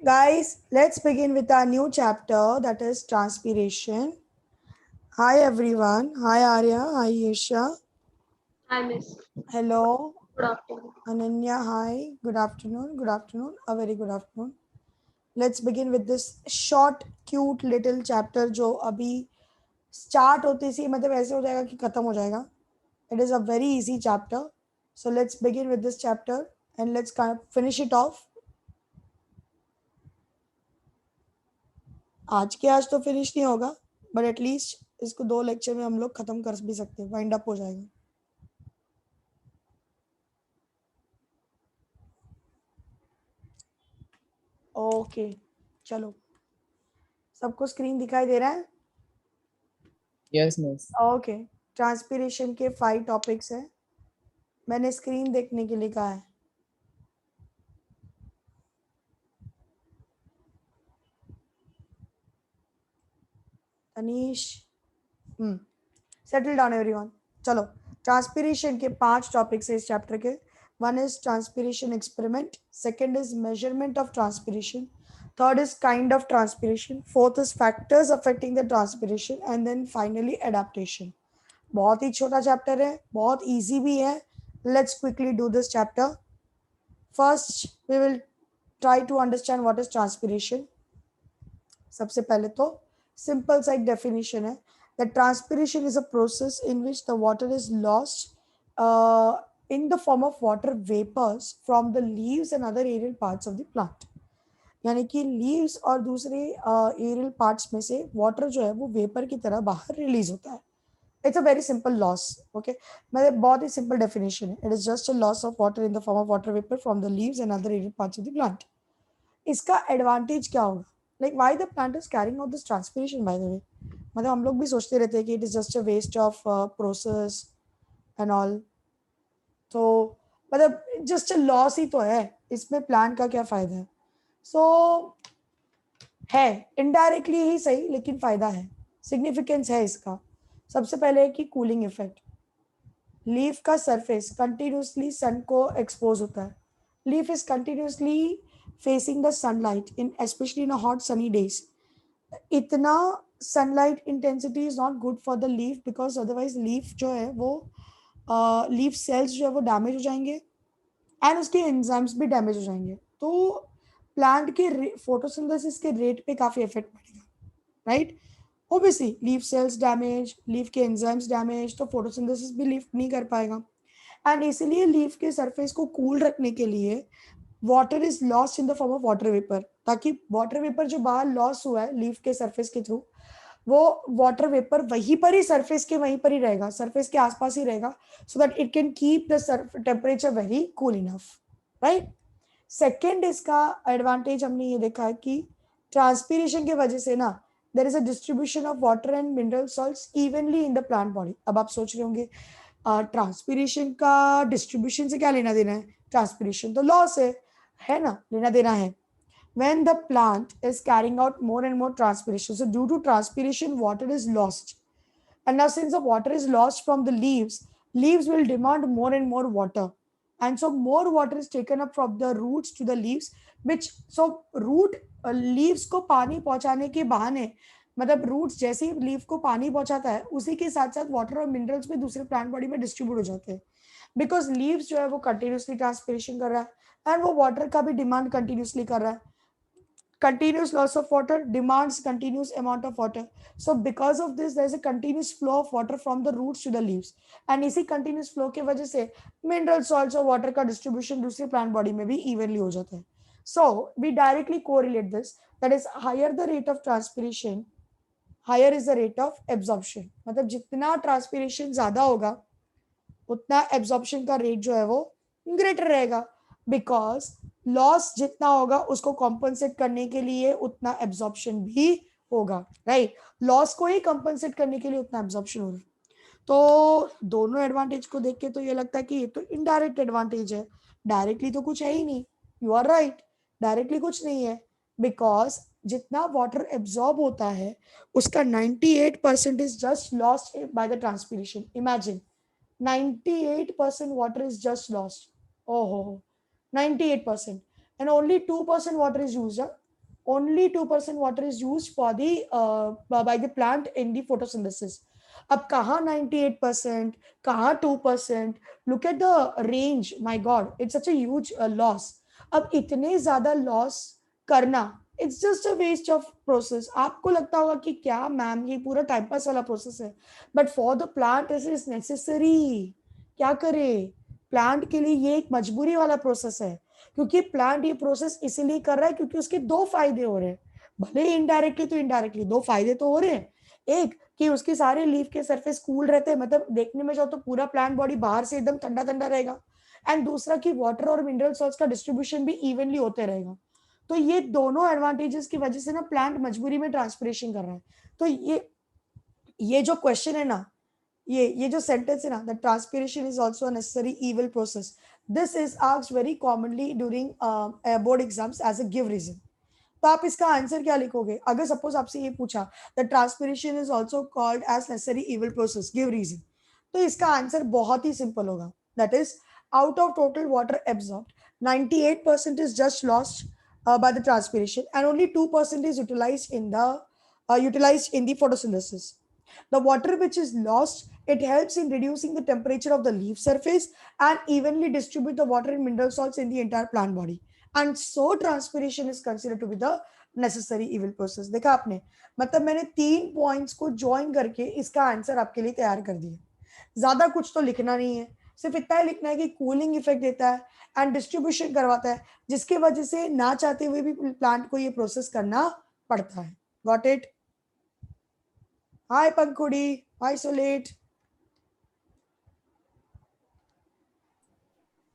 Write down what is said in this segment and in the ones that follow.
Guys, let's begin with our new chapter that is transpiration. Hi everyone. Hi Arya. Hi Yesha. Hi, Miss. Hello. Good afternoon. Ananya. Hi. Good afternoon. Good afternoon. A very good afternoon. Let's begin with this short, cute little chapter जो अभी start होते सी मतलब ऐसे हो जाएगा कि खत्म हो जाएगा. It is a very easy chapter. So let's begin with this chapter and let's kind of finish it off. आज के आज तो फिनिश नहीं होगा बट एटलीस्ट इसको 2 लेक्चर में हम लोग खत्म कर भी सकते हैं, वाइंड अप हो जाएगा. ओके चलो, सबको स्क्रीन दिखाई दे रहा है? Yes, miss. ओके, ट्रांसपीरेशन के 5 टॉपिक्स हैं. मैंने स्क्रीन देखने के लिए कहा है. Tanish, settle down everyone. चलो, ट्रांसपीरेशन के 5 टॉपिक्स हैं इस चैप्टर के. One is transpiration experiment, second is measurement of transpiration, third is kind of transpiration, fourth is factors affecting the transpiration, and then finally adaptation. बहुत ही छोटा चैप्टर है, बहुत easy भी है. Let's quickly do this chapter. First we will try to understand what is transpiration. सबसे पहले तो simple सा एक डेफिनेशन है that transpiration is a process in which the water is lost in the form of water vapors from the leaves and other aerial parts of the plant. यानी कि leaves और दूसरे एरियल पार्ट्स में से water जो है वो vapour की तरह बाहर रिलीज होता है. It's a very simple loss. Okay, मतलब बहुत ही सिंपल डेफिनेशन है. It is just a loss of water in the form of water vapour from the leaves and other aerial parts of the plant. इसका advantage क्या होगा? Like why the plant is carrying out this transpiration by the way. मतलब हम लोग भी सोचते रहते हैं कि it is just a waste of process and all. तो मतलब जस्ट अ लॉस ही तो है, इसमें प्लांट का क्या फायदा है? सो है इनडायरेक्टली ही सही लेकिन फायदा है, सिग्निफिकेंस है इसका. सबसे पहले कि कूलिंग इफेक्ट. लीफ का सरफेस कंटिन्यूसली सन को एक्सपोज होता है. Leaf is continuously facing the sunlight in specially in hot sunny days. इतना sunlight intensity is not good for the leaf because otherwise leaf जो है वो लीफ सेल्स जो है वो डैमेज हो जाएंगे एंड उसके एंजाइम्स भी डैमेज हो जाएंगे. तो प्लांट के फोटोसिंथेसिस के रेट पे काफ़ी इफेक्ट पड़ेगा, right? Obviously leaf cells damage, leaf के एंजाइम्स डैमेज, तो फोटोसिंथेसिस भी लीफ नहीं कर पाएगा. एंड इसीलिए लीफ के सरफेस को कूल रखने के लिए water is lost in the form of water vapour, ताकि वाटर वेपर जो बाहर लॉस हुआ है लीफ के सरफेस के थ्रू, वो वाटर वेपर वहीं पर ही सरफेस के वहीं पर ही रहेगा, सरफेस के आसपास ही रहेगा, so that it can keep the temperature vary cool enough, right? Second इसका एडवांटेज हमने ये देखा है कि ट्रांसपीरेशन की वजह से ना there is a distribution of water and mineral salts evenly in the plant body. अब आप सोच रहे होंगे ट्रांसपीरेशन का डिस्ट्रीब्यूशन से क्या लेना देना है? ट्रांसपीरेशन तो लॉस है ना, लेना देना है. When the plant is carrying out more and more transpiration, so due to transpiration water is lost, and now since the water is lost from the leaves, leaves will demand more and more water, and so more water is taken up from the roots to the leaves, which so root leaves को पानी पहुंचाने के बहाने, मतलब roots जैसे ही leaf को पानी पहुंचाता है उसी के साथ साथ वाटर और मिनरल्स भी दूसरे प्लांट बॉडी में डिस्ट्रीब्यूट हो जाते हैं, बिकॉज लीव्स जो है वो कंटिन्यूसली ट्रांसपिरेशन कर रहा है एंड वो वाटर का भी डिमांड कंटिन्यूसली कर रहा है. Continuous loss of water demands continuous amount of water. So because of this, there is a continuous flow of water from the roots to the leaves. And इसी continuous flow के वजह से mineral salts और water का distribution दूसरी plant body में भी evenly हो जाता है. So we directly correlate this. That is, higher the rate of transpiration, higher is the rate of absorption. मतलब जितना transpiration ज़्यादा होगा उतना absorption का rate जो है वो greater रहेगा, because लॉस जितना होगा उसको कॉम्पनसेट करने के लिए उतना एब्जॉर्प्शन भी होगा, राइट? लॉस को ही कॉम्पनसेट करने के लिए उतना एब्जॉर्प्शन होगा. तो दोनों एडवांटेज को देख के तो ये लगता है कि ये तो इनडायरेक्ट एडवांटेज है, डायरेक्टली तो कुछ है ही नहीं. यू आर राइट, डायरेक्टली कुछ नहीं है, बिकॉज जितना वाटर एब्जॉर्ब होता है उसका 98% is just lost by the transpiration. Imagine 98% water is just lost. Oh, 98%. And only 2% water is used up. only 2% water is used for the by the plant in the photosynthesis. अब कहाँ 98%, कहाँ 2%, look at the range, my god, it's such a huge loss. अब इतने ज्यादा loss करना, it's just a waste of process. आपको लगता होगा कि क्या मैम ये पूरा टाइम पास वाला प्रोसेस है, but for the plant this is necessary. क्या करे, प्लांट के लिए ये एक मजबूरी वाला प्रोसेस है, क्योंकि प्लांट ये प्रोसेस इसीलिए कर रहा है क्योंकि उसके दो फायदे हो रहे हैं, भले इनडायरेक्टली तो इनडायरेक्टली दो फायदे तो हो रहे हैं. एक कि उसके सारे लीफ के सरफेस कूल रहते हैं, मतलब देखने में जाओ तो पूरा प्लांट बॉडी बाहर से एकदम ठंडा ठंडा रहेगा. एंड दूसरा कि वाटर और मिनरल सॉल्ट्स का डिस्ट्रीब्यूशन भी इवनली होते रहेगा. तो ये दोनों एडवांटेजेस की वजह से ना प्लांट मजबूरी में ट्रांसपिरेशन कर रहा है. तो ये जो क्वेश्चन है ना, ये जो सेंटेंस है ना, the transpiration is also a necessary evil process, this is asked very commonly during board exams as a give reason. तो आप इसका आंसर क्या लिखोगे अगर सपोज आपसे ये पूछा the transpiration is also called as necessary evil process, give reason, तो इसका आंसर बहुत ही सिंपल होगा. That is out of total water absorbed, 98% is just lost by the transpiration and only 2% is utilized in the photosynthesis. The water which is lost, it helps in reducing the temperature of the leaf surface and evenly distribute the water and mineral salts in the entire plant body. And so transpiration is considered to be the necessary evil process. देखा आपने, मतलब मैंने 3 points को join करके इसका answer आपके लिए तैयार कर दिया. ज्यादा कुछ तो लिखना नहीं है, सिर्फ इतना ही लिखना है कि कूलिंग इफेक्ट देता है एंड डिस्ट्रीब्यूशन करवाता है, जिसकी वजह से ना चाहते हुए भी प्लांट को ये प्रोसेस करना पड़ता है. Got it? Hi Pankhuri, hi सोलेट.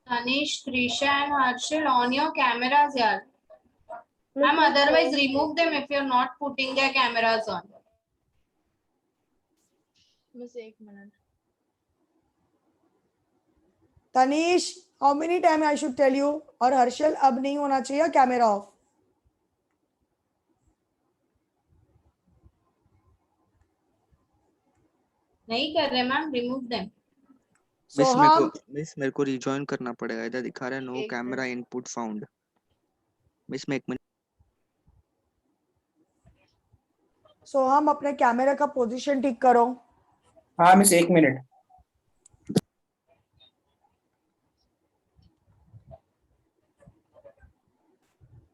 Tanish, Trisha and Harshil, on your cameras, yaar. Ma'am, otherwise remove them if you're not putting their cameras on. बस एक minute. Tanish, how many time I should tell you? और हर्षल, अब नहीं होना चाहिए camera off. नहीं कर रहे मैम, remove them. सोहम, मिस मेरे को रिजॉइन करना पड़ेगा, इधर दिखा रहा है नो एक कैमरा इनपुट फाउंड. मिस मैं एक मिनट. सोहम अपने कैमरा का पोजीशन ठीक करो. हाँ मिस, एक मिनट.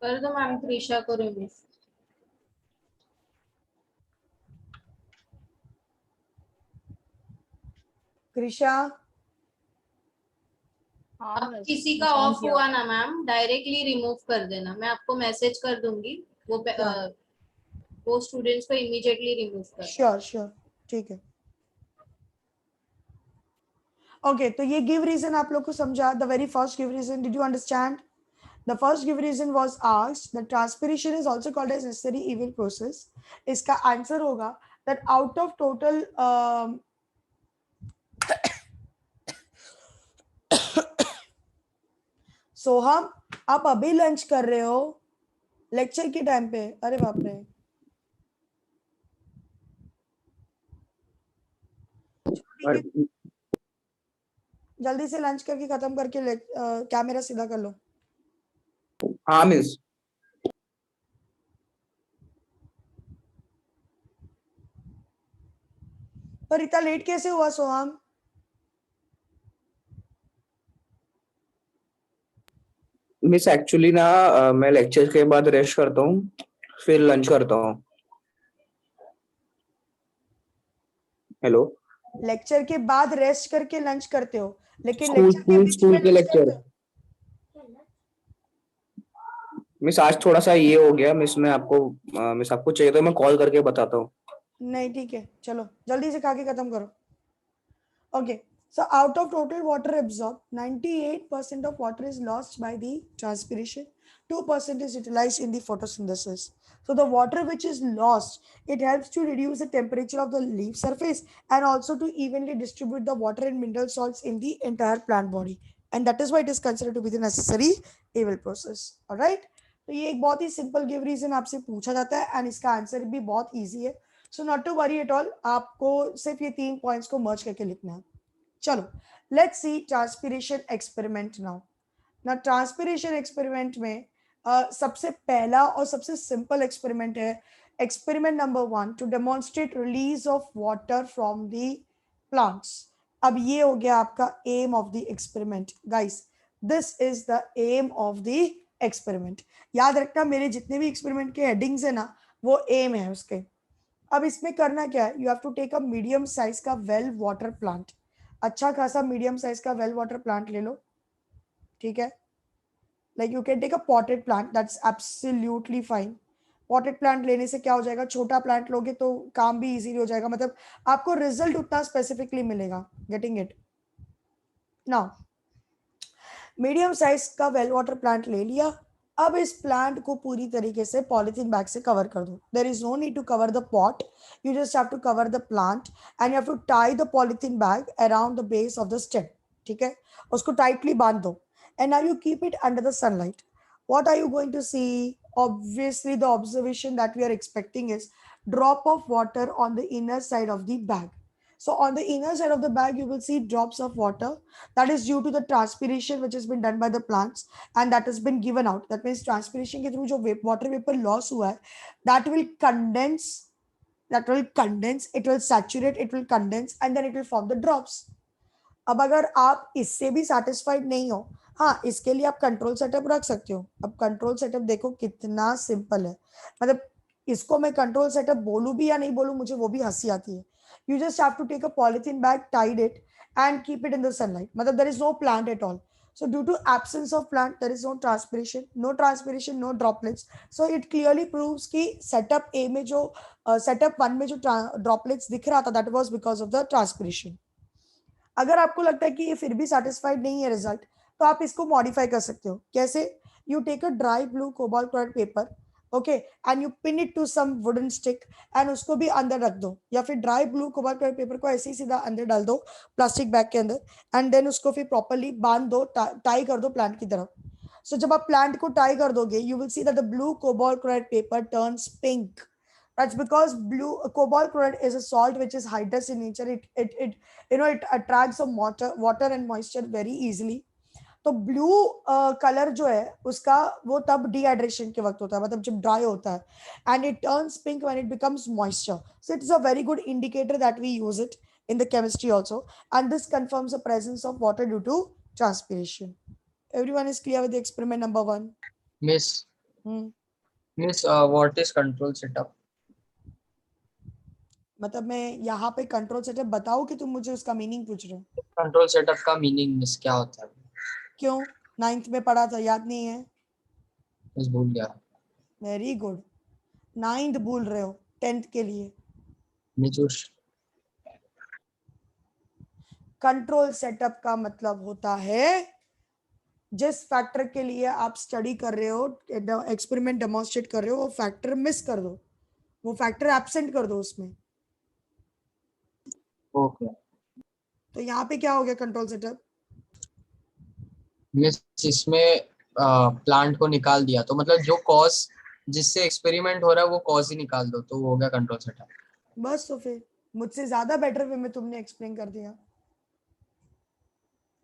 कर दो मैम त्रिशा को remove. कृषा, हाँ अब मिस, किसी का निशान ऑफ किया. हुआ ना मैम, डायरेक्टली रिमूव कर देना. मैं आपको मैसेज कर दूंगी, वो स्टूडेंट्स को इमीडिएटली रिमूव कर. श्योर श्योर, ठीक है. ओके, तो ये गिव रीजन आप लोग को समझा. The very first give reason, did you understand? The first give reason was asked, the transpiration is also called as necessary evil process. इसका आंसर होगा that out of total सोहम, आप अभी लंच कर रहे हो लेक्चर के टाइम पे? अरे बाप रे. जल्दी से लंच करके खत्म करके कैमरा सीधा कर लो. हाँ मिस. पर इतना लेट कैसे हुआ सोहम? मिस एक्चुअली ना मैं लेक्चर के बाद रेस्ट करता हूँ, फिर लंच करता हूँ. हेलो. लेक्चर के बाद रेस्ट करके लंच करते हो, लेकिन स्कूल लेक्चर के बीच स्कूल में के lunch लेक्चर. करते हो? मिस आज थोड़ा सा ये हो गया मिस, मैं आपको मिस आपको चाहिए तो मैं कॉल करके बताता हूँ. नहीं ठीक है, चलो जल्दी से खा के खत्म करो. Okay, so out of total water absorbed, 98% of water is lost by the transpiration, 2% is utilized in the photosynthesis. So the water which is lost, it helps to reduce the temperature of the leaf surface and also to evenly distribute the water and mineral salts in the entire plant body. And that is why it is considered to be the necessary evil process. All right? तो ये एक बहुत ही simple give reason आपसे पूछा जाता है and इसका आंसर भी बहुत इजी है. So not to worry at all, आपको सिर्फ ये 3 पॉइंट्स को मर्ज करके लिखना है. चलो, let's see transpiration experiment now. ना ट्रांसपिरेशन एक्सपेरिमेंट में सबसे पहला और सबसे सिंपल एक्सपेरिमेंट है experiment number 1 to demonstrate release of water from the plants. अब ये हो गया आपका aim of the experiment. Guys, this is the aim of the experiment. याद रखना, मेरे जितने भी एक्सपेरिमेंट के हेडिंग्स है ना, वो एम है उसके. अब इसमें करना क्या है, you have to take a medium size का वेल वाटर प्लांट. अच्छा खासा मीडियम साइज का वेल वाटर प्लांट ले लो, ठीक है. Like you can take a potted plant, that's absolutely fine. Potted plant लेने से क्या हो जाएगा, छोटा प्लांट लोगे तो काम भी इजीली हो जाएगा, मतलब आपको रिजल्ट उतना स्पेसिफिकली मिलेगा. Getting it now. Medium size का वेल वाटर प्लांट ले लिया. अब इस प्लांट को पूरी तरीके से पॉलिथीन बैग से कवर कर दो. There is no need to cover the pot, you just have to cover the plant and you have to tie the polythene bag around the base of the stem. ठीक है, उसको tightly बांध दो. And now you keep it under the sunlight. what are you going to see? Obviously the observation that we are expecting is drop of water on the inner side of the bag. So on the inner side of the bag you will see drops of water. That is due to the transpiration which has been done by the plants and that has been given out. That means transpiration के through जो water vapor loss हुआ है, that will condense, it will saturate, it will condense and then it will form the drops. अब अगर आप इससे भी satisfied नहीं हो, हाँ, इसके लिए आप कंट्रोल सेटअप रख सकते हो. अब कंट्रोल सेटअप देखो कितना सिंपल है, मतलब इसको मैं कंट्रोल सेटअप बोलूं भी या नहीं बोलूं, मुझे वो भी हंसी आती है. You just have to take a polythene bag, tied it and keep it in the sunlight. मतलब there is no plant at all. So due to absence of plant, there is no transpiration, no droplets. So it clearly proves कि setup A में जो setup 1 में जो droplets दिख रहा था, that was because of the transpiration. अगर आपको लगता है कि ये फिर भी सेटिस्फाइड नहीं है रिजल्ट, तो आप इसको मॉडिफाई कर सकते हो. कैसे? You take a dry blue cobalt coloured paper, okay, and you pin it to some wooden stick एंड उसको भी अंदर रख दो, या फिर dry blue cobalt coloured paper को ऐसे ही सीधा अंदर डाल दो प्लास्टिक बैग के अंदर एंड देन उसको फिर प्रॉपर्ली बांध दो, टाई कर दो प्लांट की तरफ. सो जब आप प्लांट को टाई कर दोगे, you will see that the blue cobalt coloured paper turns pink. That's because blue cobalt chloride is a salt which is hydrous in nature. It attracts some water and moisture very easily. तो blue colour जो है उसका वो तब dehydration के वक्त होता है, मतलब जब ड्राई होता है, and it turns pink when it becomes moisture. So it is a very good indicator that we use it in the chemistry also, and this confirms the presence of water due to transpiration. Everyone is clear with the experiment number 1? Miss, what is control setup? मतलब मैं यहाँ पे control setup बताऊँ कि तुम मुझे उसका meaning पूछ रहे हो? कंट्रोल सेटअप का मीनिंग मिस क्या होता है? क्यों? 9th में पढ़ा था, याद नहीं है? मिस भूल गया. Very good. 9th भूल रहे हो 10th के लिए. निचुश. कंट्रोल सेटअप का मतलब होता है जिस फैक्टर के लिए आप स्टडी कर रहे हो, एक्सपेरिमेंट डेमोन्स्ट्रेट कर रहे हो, वो फैक्टर मिस कर दो, वो फैक्टर एब्सेंट कर दो उसमें. ओके. तो यहाँ पे क्या हो गया कंट्रोल सेटअप? मिस इसमें प्लांट को निकाल दिया, तो मतलब जो कॉज जिससे एक्सपेरिमेंट हो रहा है वो कॉज ही निकाल दो, तो वो हो गया कंट्रोल सेटअप. बस, तो फिर मुझसे ज्यादा बेटर वे में तुमने एक्सप्लेन कर दिया.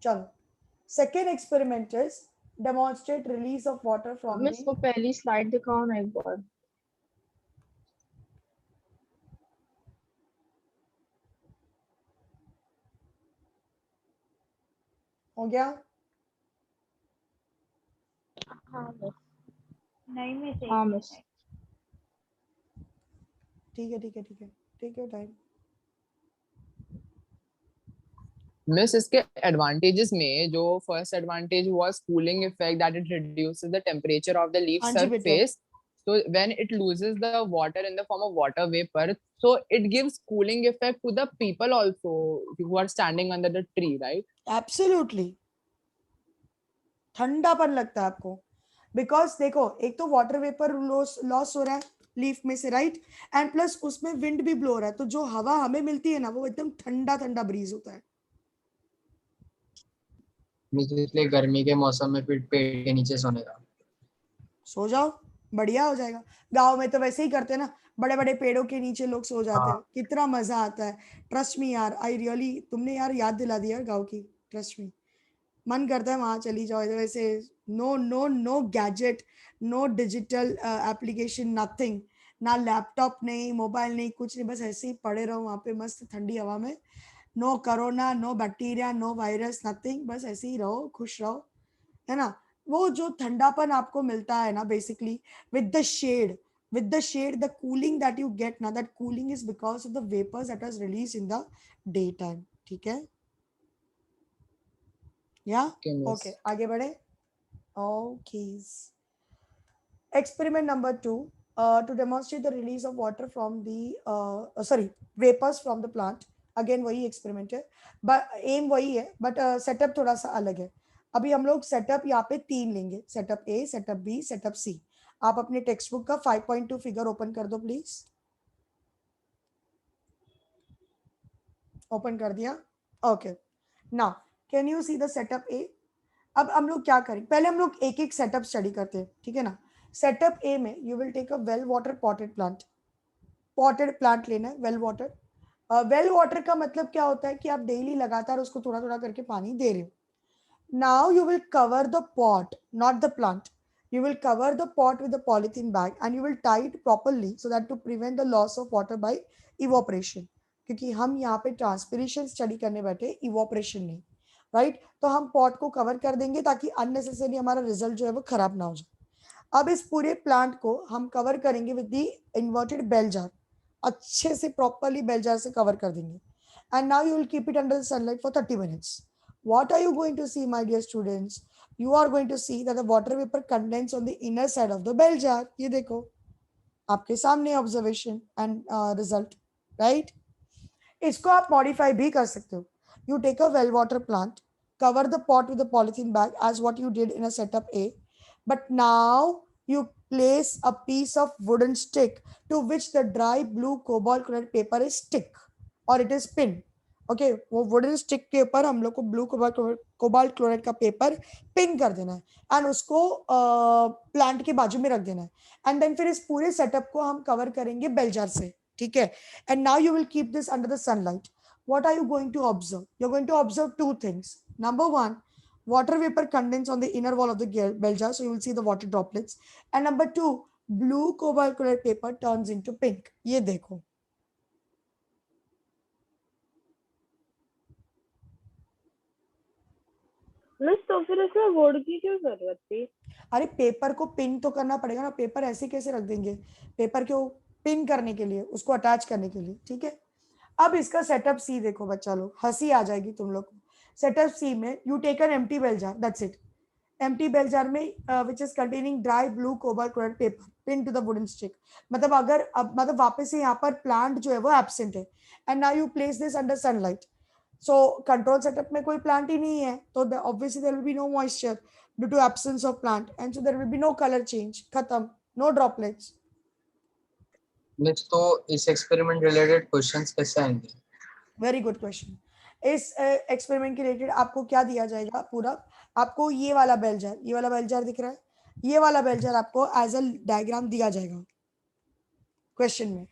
चलो, second experiment is demonstrate release of water from miss वो पहली स्लाइड दिखाओ ना एक बार. हो गया? हाँ मिस. नहीं मिस. हाँ मिस. ठीक है, ठीक है, ठीक है, ठीक है. टाइम. मिस इसके एडवांटेजेस में जो फर्स्ट एडवांटेज हुआ cooling effect, that it reduces the temperature of the leaf हाँ जी बेटा. Surface. So when it loses the water in the form of water vapor, so it gives cooling effect to the people also who are standing under the tree, right? Absolutely. ठंडापन लगता है आपको, because देखो, एक तो water vapour loss हो रहा है लीफ में से, राइट, एंड प्लस उसमें विंड भी ब्लो रहा है, तो जो हवा हमें मिलती है ना, वो एकदम ठंडा ठंडा ब्रीज होता है. इसलिए गर्मी के मौसम में फिर पेड़ के नीचे सोने का. सो जाओ, बढ़िया हो जाएगा. गांव में तो वैसे ही करते हैं ना, बड़े बड़े पेड़ों के नीचे लोग सो जाते हैं, कितना मजा आता है. ट्रस्ट मी यार, आई रियली, तुमने यार याद दिला दिया गांव की, ट्रस्ट मी. मन करता है वहां चली जाओ इधर ऐसे, no no no gadget, no digital application, nothing, ना लैपटॉप नहीं, मोबाइल नहीं, कुछ नहीं, बस ऐसे ही पड़े रहो वहां पे मस्त ठंडी हवा में, no corona, no bacteria, no virus, nothing, बस ऐसे ही रहो, खुश रहो, है ना। वो जो ठंडापन आपको मिलता है ना basically with the shade, with the shade, the cooling that you get now, that cooling is because of the vapors that was released in the daytime. ठीक है, yeah, Okay, miss. okay, आगे बढ़े. Okay, experiment number 2, to demonstrate the release of water from the sorry, vapors from the plant. Again वही experiment है, but aim वही है, but setup थोड़ा सा अलग है. अभी हम लोग setup यहाँ पे 3 लेंगे, setup A, setup B, setup C. आप अपने टेक्स्ट बुक का 5.2 फिगर ओपन कर दो प्लीज. ओपन कर दिया. Okay, now can you see the setup A. अब हम लोग क्या करें, पहले हम लोग एक एक सेटअप स्टडी करते हैं, ठीक है ना. सेटअप ए में you will take a well watered potted plant. Potted plant लेना है, वेल वाटर. वेल वाटर का मतलब क्या होता है कि आप डेली लगातार उसको थोड़ा थोड़ा करके पानी दे रहे हो. Now you will cover the pot, not the plant. You will cover the pot with a polythene bag and you will tie it properly so that to prevent the loss of water by evaporation. क्योंकि हम यहाँ पे transpiration study करने बैठे, evaporation नहीं, right. तो हम pot को कवर कर देंगे ताकि अननेसेसरी हमारा रिजल्ट जो है वो खराब ना हो जाए. अब इस पूरे प्लांट को हम कवर करेंगे with the inverted bell jar. अच्छे से प्रॉपरली बेल जार से कवर कर देंगे. And now you will keep it under the sunlight for 30 minutes. What are you going to see, my dear students? You are going to see that the water vapor condense on the inner side of the bell jar. ये देखो आपके सामने observation and result, right? इसको आप modify भी कर सकते हो. You take a well water plant, cover the pot with a polythene bag as what you did in a setup A, but now you place a piece of wooden stick to which the dry blue cobalt colored paper is stick or it is pinned. Okay वो wooden stick के ऊपर हम लोग को blue cobalt chloride का paper pin कर देना है एंड उसको प्लांट के बाजू में रख देना है. एंड देन फिर इस पूरे सेटअप को हम कवर करेंगे बेल जार से, ठीक है. And now you will keep this under the sunlight. What are you going to observe? You are going to observe two things. Number 1, water vapor condense on the inner wall of the bell jar, so you will see the water droplets. And number 2, blue cobalt colored paper turns into pink. ये देखो. Miss तो फिर इसमें would की क्यों जरूरत थी? अरे पेपर को पिन तो करना पड़ेगा ना, पेपर ऐसे कैसे रख देंगे, पेपर को पिन करने के लिए, उसको अटैच करने के लिए, ठीक है. अब इसका सेटअप सी देखो बच्चा लोग, हंसी आ जाएगी तुम लोग को. सेटअप सी में you take an empty bell jar, that's it. Empty bell jar में which is containing dry blue cobalt chloride paper pin to the wooden stick. मतलब अगर अब मतलब वापस से यहाँ पर प्लांट जो है वो एब्सेंट है. And now you place this under sunlight. So control setup में कोई plant ही नहीं है, तो obviously there will be no moisture due to absence of plant, and so there will be no color change. खत्म, no droplets. Miss तो इस experiment related questions कैसे आएंगे? Very good question. इस एक्सपेरिमेंट के रिलेटेड आपको क्या दिया जाएगा पूरा, आपको ये वाला बेल जार, ये वाला बेल जार दिख रहा है, ये वाला बेल जार आपको एज अ डायग्राम दिया जाएगा क्वेश्चन में.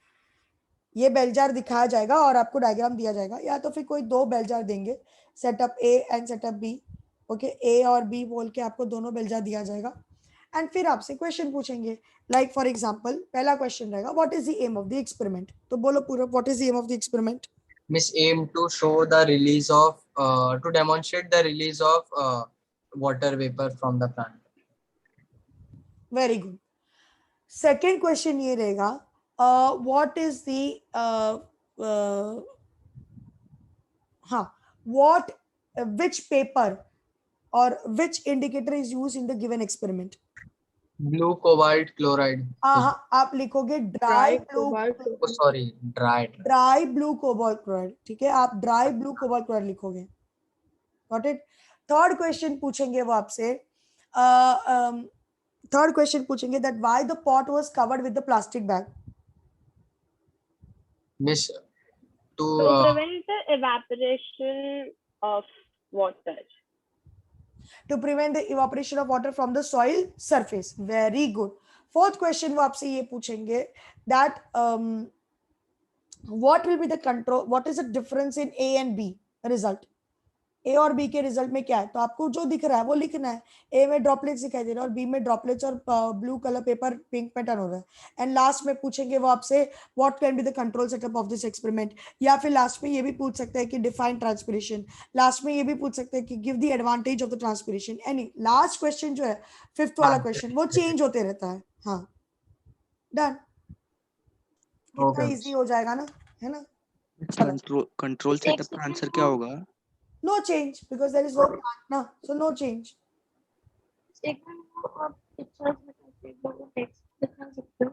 ये बेल जार दिखाया जाएगा और आपको डायग्राम दिया जाएगा, या तो फिर कोई 2 बेल जार देंगे, setup A and setup B. Okay, A और बी बोल के आपको दोनों बेल जार दिया जाएगा. एंड फिर आपसे क्वेश्चन पूछेंगे, लाइक फॉर एग्जांपल पहला क्वेश्चन रहेगा what is the aim of the experiment. तो बोलो पूरा, what is the aim of the experiment? Miss aim to show the release of to demonstrate the release of water vapour from the plant. Very good. Second question ये रहेगा, what is the which paper or which indicator is used in the given experiment? Blue cobalt chloride. आप लिखोगे dry blue, sorry dry blue cobalt chloride, ठीक है. आप dry blue cobalt chloride लिखोगे. Got it. Third question पूछेंगे वो आपसे, third question पूछेंगे that why the pot was covered with the plastic bag. Miss to prevent the evaporation of water. To prevent the evaporation of water from the soil surface. Very good. Fourth question वो आपसे ये पूछेंगे that what will be the control, what is the difference in A and B result? ए और B के result में क्या है, तो आपको जो दिख रहा है वो लिखना है। ए में ड्रॉपलेट्स दिखाई दे रहा है और बी में ड्रॉपलेट्स और ब्लू कलर पेपर पिंक में टर्न हो रहा है। एंड लास्ट में पूछेंगे वो आपसे what can be the control setup of this experiment, या फिर लास्ट में ये भी पूछ सकते हैं कि डिफाइन ट्रांसपिरेशन, लास्ट में ये भी पूछ सकते हैं कि give the advantage of the transpiration. Any last question जो है फिफ्थ वाला क्वेश्चन वो चेंज होते रहता है। हाँ डन, कितना Okay. इजी हो जाएगा ना, है ना। कंट्रोल सेटअप का आंसर क्या होगा? No change because there is no plant na, so no change. एक मिनट आप पिक्चर्स बताते हैं वो टेक्स्ट दिखा सकते हो।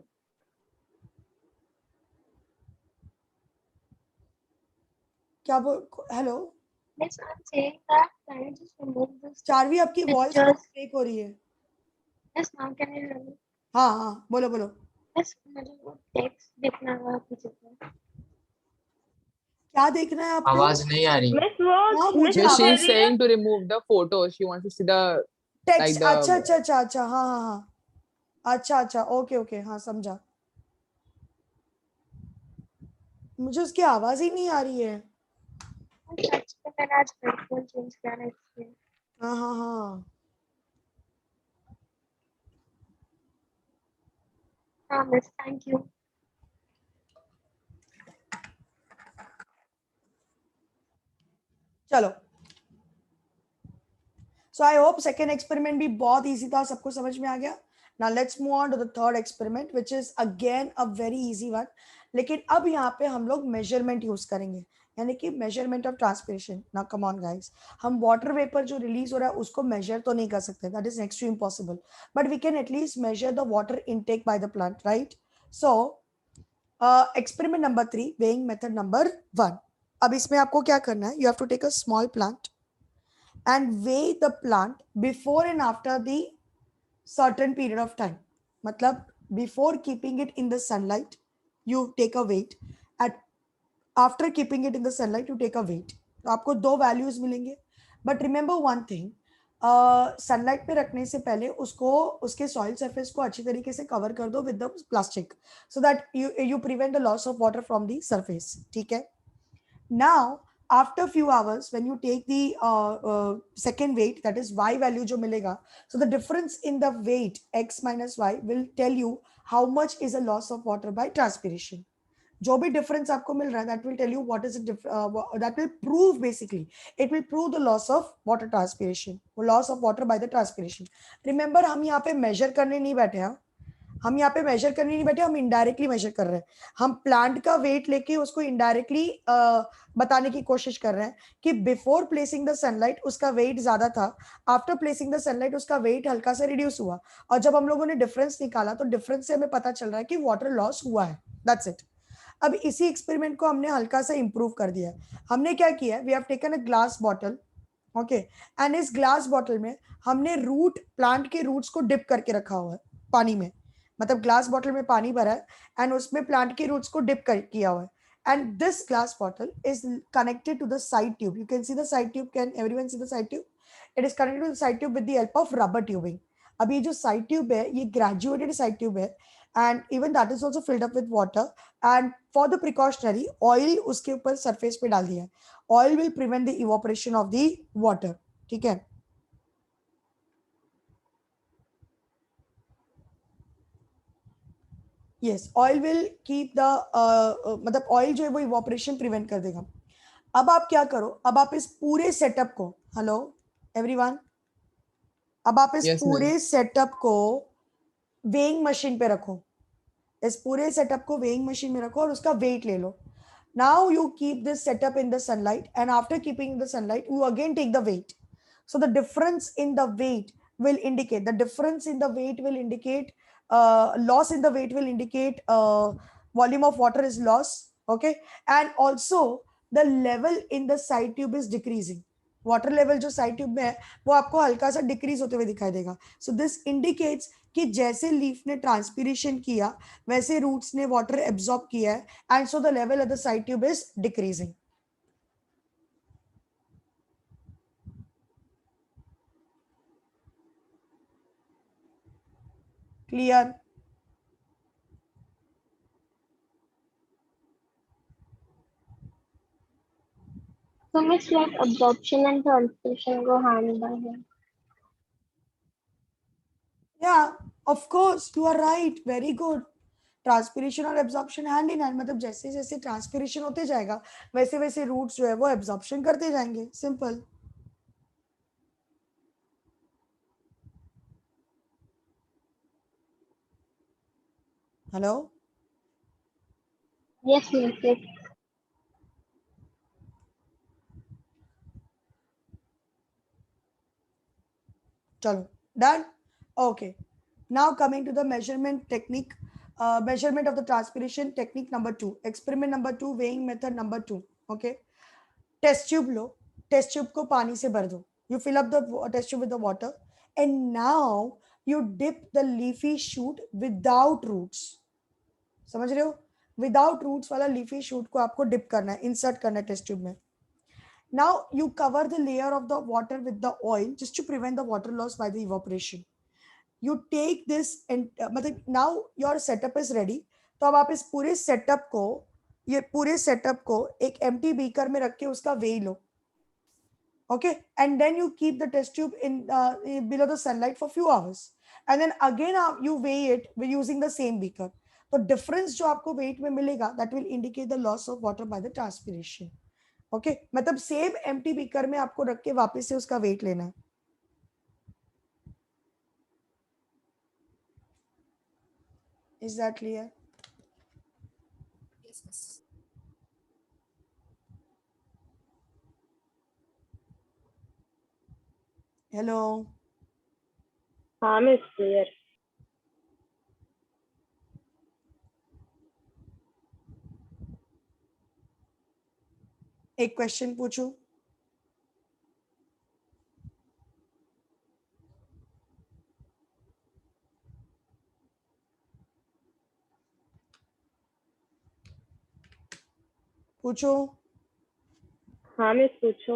क्या वो, hello Yes, I'm saying that can you just remove this चारवी, आपकी वॉइस pictures? ब्रेक हो रही है। Yes, now can you hear me? हाँ हाँ बोलो बोलो, Yes, मुझे वो टेक्स्ट देखना है पीछे से। क्या देखना है आपको? आवाज नहीं आ रही। मिस वो हाँ, मिस मुझे Yes, आवाज she's saying to remove the photo. She wants to see the text, the अच्छा अच्छा अच्छा अच्छा, हाँ हाँ हाँ, अच्छा अच्छा, ओके ओके, हाँ समझा। मुझे उसकी आवाज ही नहीं आ रही है। सच में मैंने आज हेडफोन चेंज किया ना इसलिए। हाँ हाँ हाँ, हाँ मिस, थैंक यू। चलो। So I hope second experiment भी बहुत इजी था, सबको समझ में आ गया। Now let's move on to the third experiment which is again a very easy one, लेकिन अब यहाँ पे हम लोग मेजरमेंट यूज करेंगे, यानी कि measurement of transpiration. Now come on guys, हम वाटर वेपर जो रिलीज हो रहा है उसको मेजर तो नहीं कर सकते, that is next to impossible, but we can at least measure the water intake by the plant, right. So experiment number 3, weighing method number 1। अब इसमें आपको क्या करना है, you have to take a small plant and weigh the plant before and after the certain period of time. मतलब before keeping it in the sunlight you take a weight, at after keeping it in the sunlight you take a weight. तो आपको दो values मिलेंगे, but remember one thing, sunlight पे रखने से पहले उसको, उसके सॉइल सरफेस को अच्छी तरीके से कवर कर दो with the plastic, so that you prevent the loss of water from the surface, ठीक है। Now after few hours when you take the second weight, that is y value जो मिलेगा, so the difference in the weight x minus y will tell you how much is a loss of water by transpiration. जो भी difference आपको मिल रहा है that will tell you what is it, that will prove, basically it will prove the loss of water transpiration, loss of water by the transpiration. Remember हम यहाँ पे measure करने नहीं बैठे हैं, हम यहाँ पे मेजर करने नहीं बैठे, हम इनडायरेक्टली मेजर कर रहे हैं। हम प्लांट का वेट लेके उसको इनडायरेक्टली बताने की कोशिश कर रहे हैं कि बिफोर प्लेसिंग द सनलाइट उसका वेट ज्यादा था, आफ्टर प्लेसिंग द सनलाइट उसका वेट हल्का सा रिड्यूस हुआ, और जब हम लोगों ने डिफरेंस निकाला तो डिफरेंस से हमें पता चल रहा है कि वाटर लॉस हुआ है, दैट्स इट। अब इसी एक्सपेरिमेंट को हमने हल्का सा इंप्रूव कर दिया है। हमने क्या किया है, we have taken a glass bottle, okay, and इस ग्लास बॉटल में हमने रूट, प्लांट के रूट्स को डिप करके रखा हुआ है पानी में, मतलब ग्लास बॉटल में पानी भरा है एंड उसमें प्लांट के रूट्स को डिप कर किया हुआ है, and this glass bottle is connected to the side tube, you can see the side tube, can everyone see the side tube, it is connected to the side tube with the help of rubber tubing. अब ये जो side tube है ये graduated side tube है, and even that is also filled up with water, and for the precautionary oil उसके ऊपर surface पे डाल दिया है। Oil will prevent the evaporation of the water, ठीक है। Yes, oil will keep the, मतलब ऑयल जो है वो इवोपरेशन प्रिवेंट कर देगा। अब आप क्या करो, अब आप इस पूरे सेटअप को, हेलो एवरीवन, अब आप इस Yes, पूरे ma'am. सेटअप को वेइंग मशीन पे रखो, इस पूरे सेटअप को वेइंग मशीन में रखो और उसका वेट ले लो। Now you keep this setup in the sunlight and after keeping in the sunlight you again take the weight, so the difference in the weight will indicate, the difference in the weight will indicate, loss in the weight will indicate volume of water is lost, okay, and also the level in the side tube is decreasing, water level जो side tube में है वो आपको हल्का सा decrease होते हुए दिखाई देगा। सो दिस इंडिकेट्स कि जैसे लीफ ने ट्रांसपीरेशन किया वैसे रूट्स ने वाटर एब्जॉर्ब किया है, and so the level at the side tube is decreasing. Clear? So Miss, like absorption and transpiration go hand by hand. Yeah, of course, you are right. Very good. Transpiration और absorption hand in hand, मतलब जैसे जैसे transpiration होते जाएगा वैसे वैसे roots जो है वो एब्जॉर्प्शन करते जाएंगे. Simple. Hello. Yes, Miss. Yes. चलो, done. Okay. Now coming to the measurement technique, measurement of the transpiration technique number 2, experiment number 2, weighing method number 2. Okay. Test tube low, test tube को पानी से भर दो. You fill up the test tube with the water, and now you dip the leafy shoot without roots. समझ रहे हो? Without roots वाला leafy shoot को आपको dip करना है, insert करना है test tube में. Now you cover the layer of the water with the oil just to prevent the water loss by the evaporation. You take this and मतलब now your setup is ready. तो अब आप इस पूरे setup को, ये पूरे setup को एक empty beaker में रख के उसका weigh low. Okay, and then you keep the test tube in below the sunlight for few hours, and then again you weigh it using the same beaker. तो difference जो आपको weight में मिलेगा that will indicate the loss of water by the transpiration. Okay, मतलब same empty beaker में आपको रख के वापस से उसका weight लेना है. Is that clear? Yes, miss. Hello. हाँ मिस क्लियर. एक क्वेश्चन पूछूं? पूछो. हाँ मिस पूछो.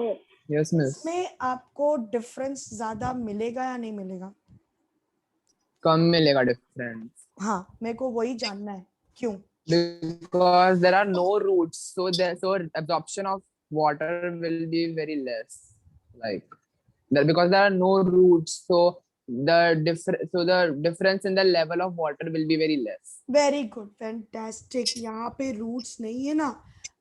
Yes, miss. इसमें आपको डिफरेंस ज्यादा मिलेगा या नहीं मिलेगा? कम मिलेगा difference. हाँ, मेरे को वही जानना है. क्यों? Because there are no roots, so absorption of water will be very less. Like that, because there are no roots, so the difference in the level of water will be very less. Very good, fantastic. यहाँ पे roots नहीं है ना,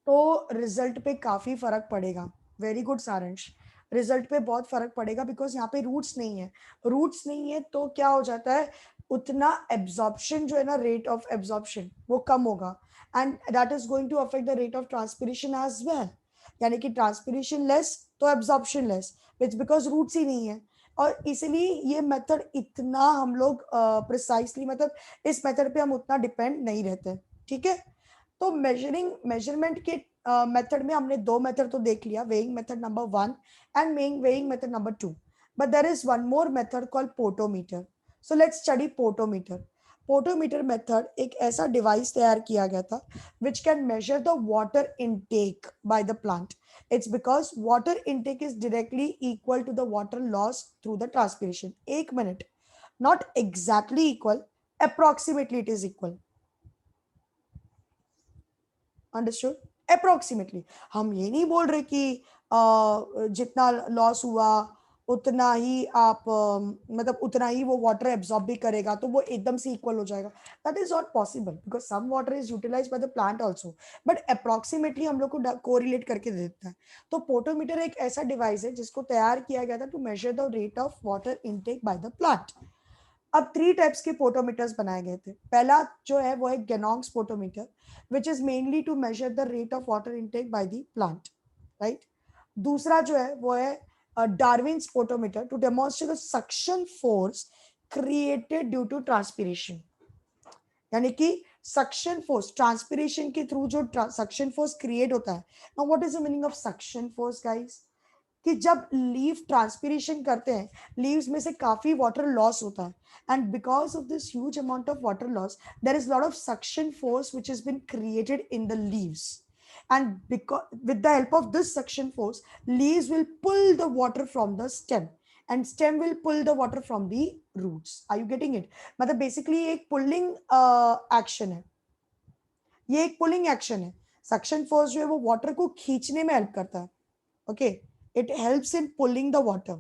तो result पे काफी फर्क पड़ेगा. वेरी गुड सारंश. रिजल्ट पे बहुत फर्क पड़ेगा बिकॉज यहाँ पे रूट्स नहीं है. रूट्स नहीं है तो क्या हो जाता है, उतना एब्जॉर्प्शन जो है ना, रेट ऑफ एब्जॉर्प्शन वो कम होगा, and that is going to affect the rate of transpiration as well. यानी कि ट्रांसपिरेशन लेस तो absorption less, which because roots ही नहीं है. और इसलिए ये मेथड इतना हम लोग प्रिसाइसली मतलब इस मेथड पे हम उतना डिपेंड नहीं रहते. ठीक है. तो मेजरमेंट के मेथड में हमने दो मेथड तो देख लिया, weighing method number 1 and weighing method number 2. But there is one more method called potometer. So let's study potometer. Potometer method एक ऐसा डिवाइस तैयार किया गया था which can measure the water intake by the plant. It's because water intake is directly equal to the water loss through the transpiration. एक minute, not exactly equal, approximately it is equal. Understood? Approximately. हम ये नहीं बोल रहे कि जितना loss हुआ उतना ही आप मतलब उतना ही वो वाटर एब्जॉर्ब भी करेगा तो वो एकदम से इक्वल हो जाएगा. That is not possible because some water is utilised by the plant also, but approximately हम लोग को कोरिलेट करके दे देता है. तो पोटोमीटर एक ऐसा डिवाइस है जिसको तैयार किया गया था to measure the rate of water intake by the plant. अब 3 टाइप्स के पोटोमीटर्स बनाए गए थे. पहला जो है वो है गेनोंग्स potometer which is mainly to measure the rate of water intake by the plant, right? दूसरा जो है वो है Darwin's potometer to demonstrate the suction force created due to transpiration. यानी कि suction force transpiration के थ्रू जो suction force create होता है. Now what is the meaning of suction force, guys? कि जब लीफ ट्रांसपिरेशन करते हैं, लीव्स में से काफी वाटर लॉस होता है, and because of this huge amount of water loss there is lot of suction force which has been created in the leaves, and because with the help of this suction force leaves will pull the water from the stem and stem will pull the water from the roots. Are you getting it? मतलब basically एक pulling action है. ये एक pulling action है. Suction force जो है वो water को खींचने में हेल्प करता है. Okay, it helps in pulling the water.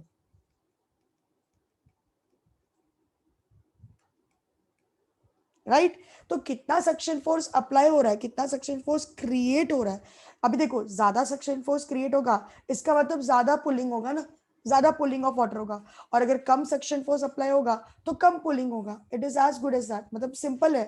Right तो कितना सक्शन फोर्स अप्लाई हो रहा है, कितना सक्शन फोर्स क्रिएट हो रहा है. अभी देखो ज्यादा सक्शन फोर्स क्रिएट होगा इसका मतलब ज्यादा पुलिंग होगा ना, ज्यादा पुलिंग ऑफ वाटर होगा. और अगर कम सक्शन फोर्स अप्लाई होगा तो कम पुलिंग होगा. It is as good as that. मतलब सिंपल है,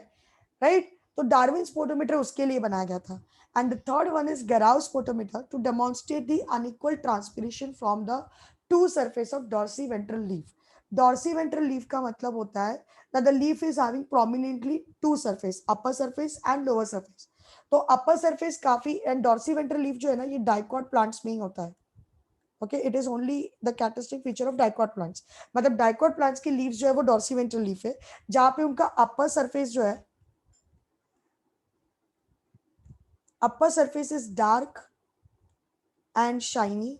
राइट. तो डार्विन स्पोटोमीटर उसके लिए बनाया गया था. And the third one is Garreau potometer to demonstrate the unequal transpiration from the two surface of dorsi ventral leaf. Dorsi ventral leaf का मतलब होता है that the leaf is having prominently two surface, upper surface and lower surface. तो upper surface काफी and dorsiventral leaf जो है ना ये dicot plants में ही होता है. Okay, it is only the characteristic feature of dicot plants. मतलब dicot plants की leaves जो है वो dorsiventral leaf है जहाँ पे उनका upper surface जो है, upper surface is dark and shiny.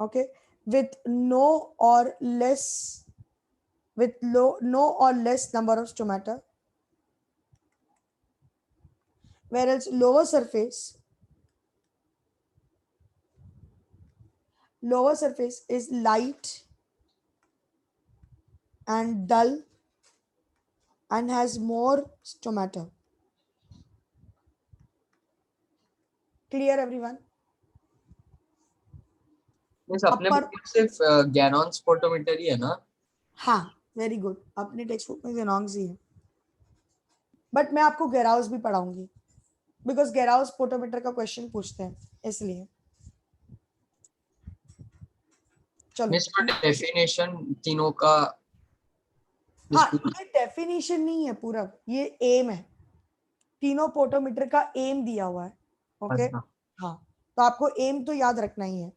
Okay, with no or less no or less number of stomata, whereas lower surface is light and dull and has more stomata. Clear everyone? Means अपने Upper- book में सिर्फ गैनॉन स्पोटोमीटर ही है ना? हाँ, very good. अपने text book में जेनॉन्स ही है, but मैं आपको गेराउस भी पढ़ाऊंगी बिकॉज गेराउस स्पोटोमीटर का क्वेश्चन पूछते हैं इसलिए. चलो, मीन्स डेफिनेशन तीनों का. हाँ ये डेफिनेशन नहीं है पूरा, ये एम है. तीनों पोटोमीटर का एम दिया हुआ है. ओके अच्छा. हाँ, तो आपको एम तो याद रखना ही है.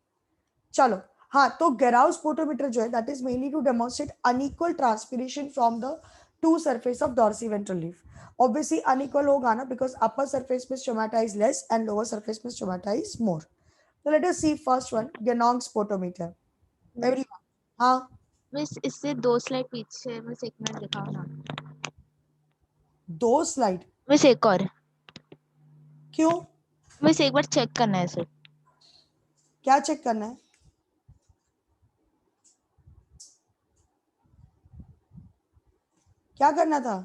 चलो हाँ, तो गेराउस पोटोमीटर जो है that is mainly to demonstrate unequal transpiration from the two surface of dorsiventral leaf. Obviously unequal होगा ना बिकॉज अपर सरफेस में stomata is less and lower surface में स्टोमाटा इज मोर. तो let us see first one, Ganong's potometer. Everyone, हाँ miss इससे 2 slide पीछे, miss 1 minute दिखाओ ना. 2 स्लाइड मिस एक और, क्यों, मिस एक बार चेक करना है सर. क्या चेक करना है? क्या करना था?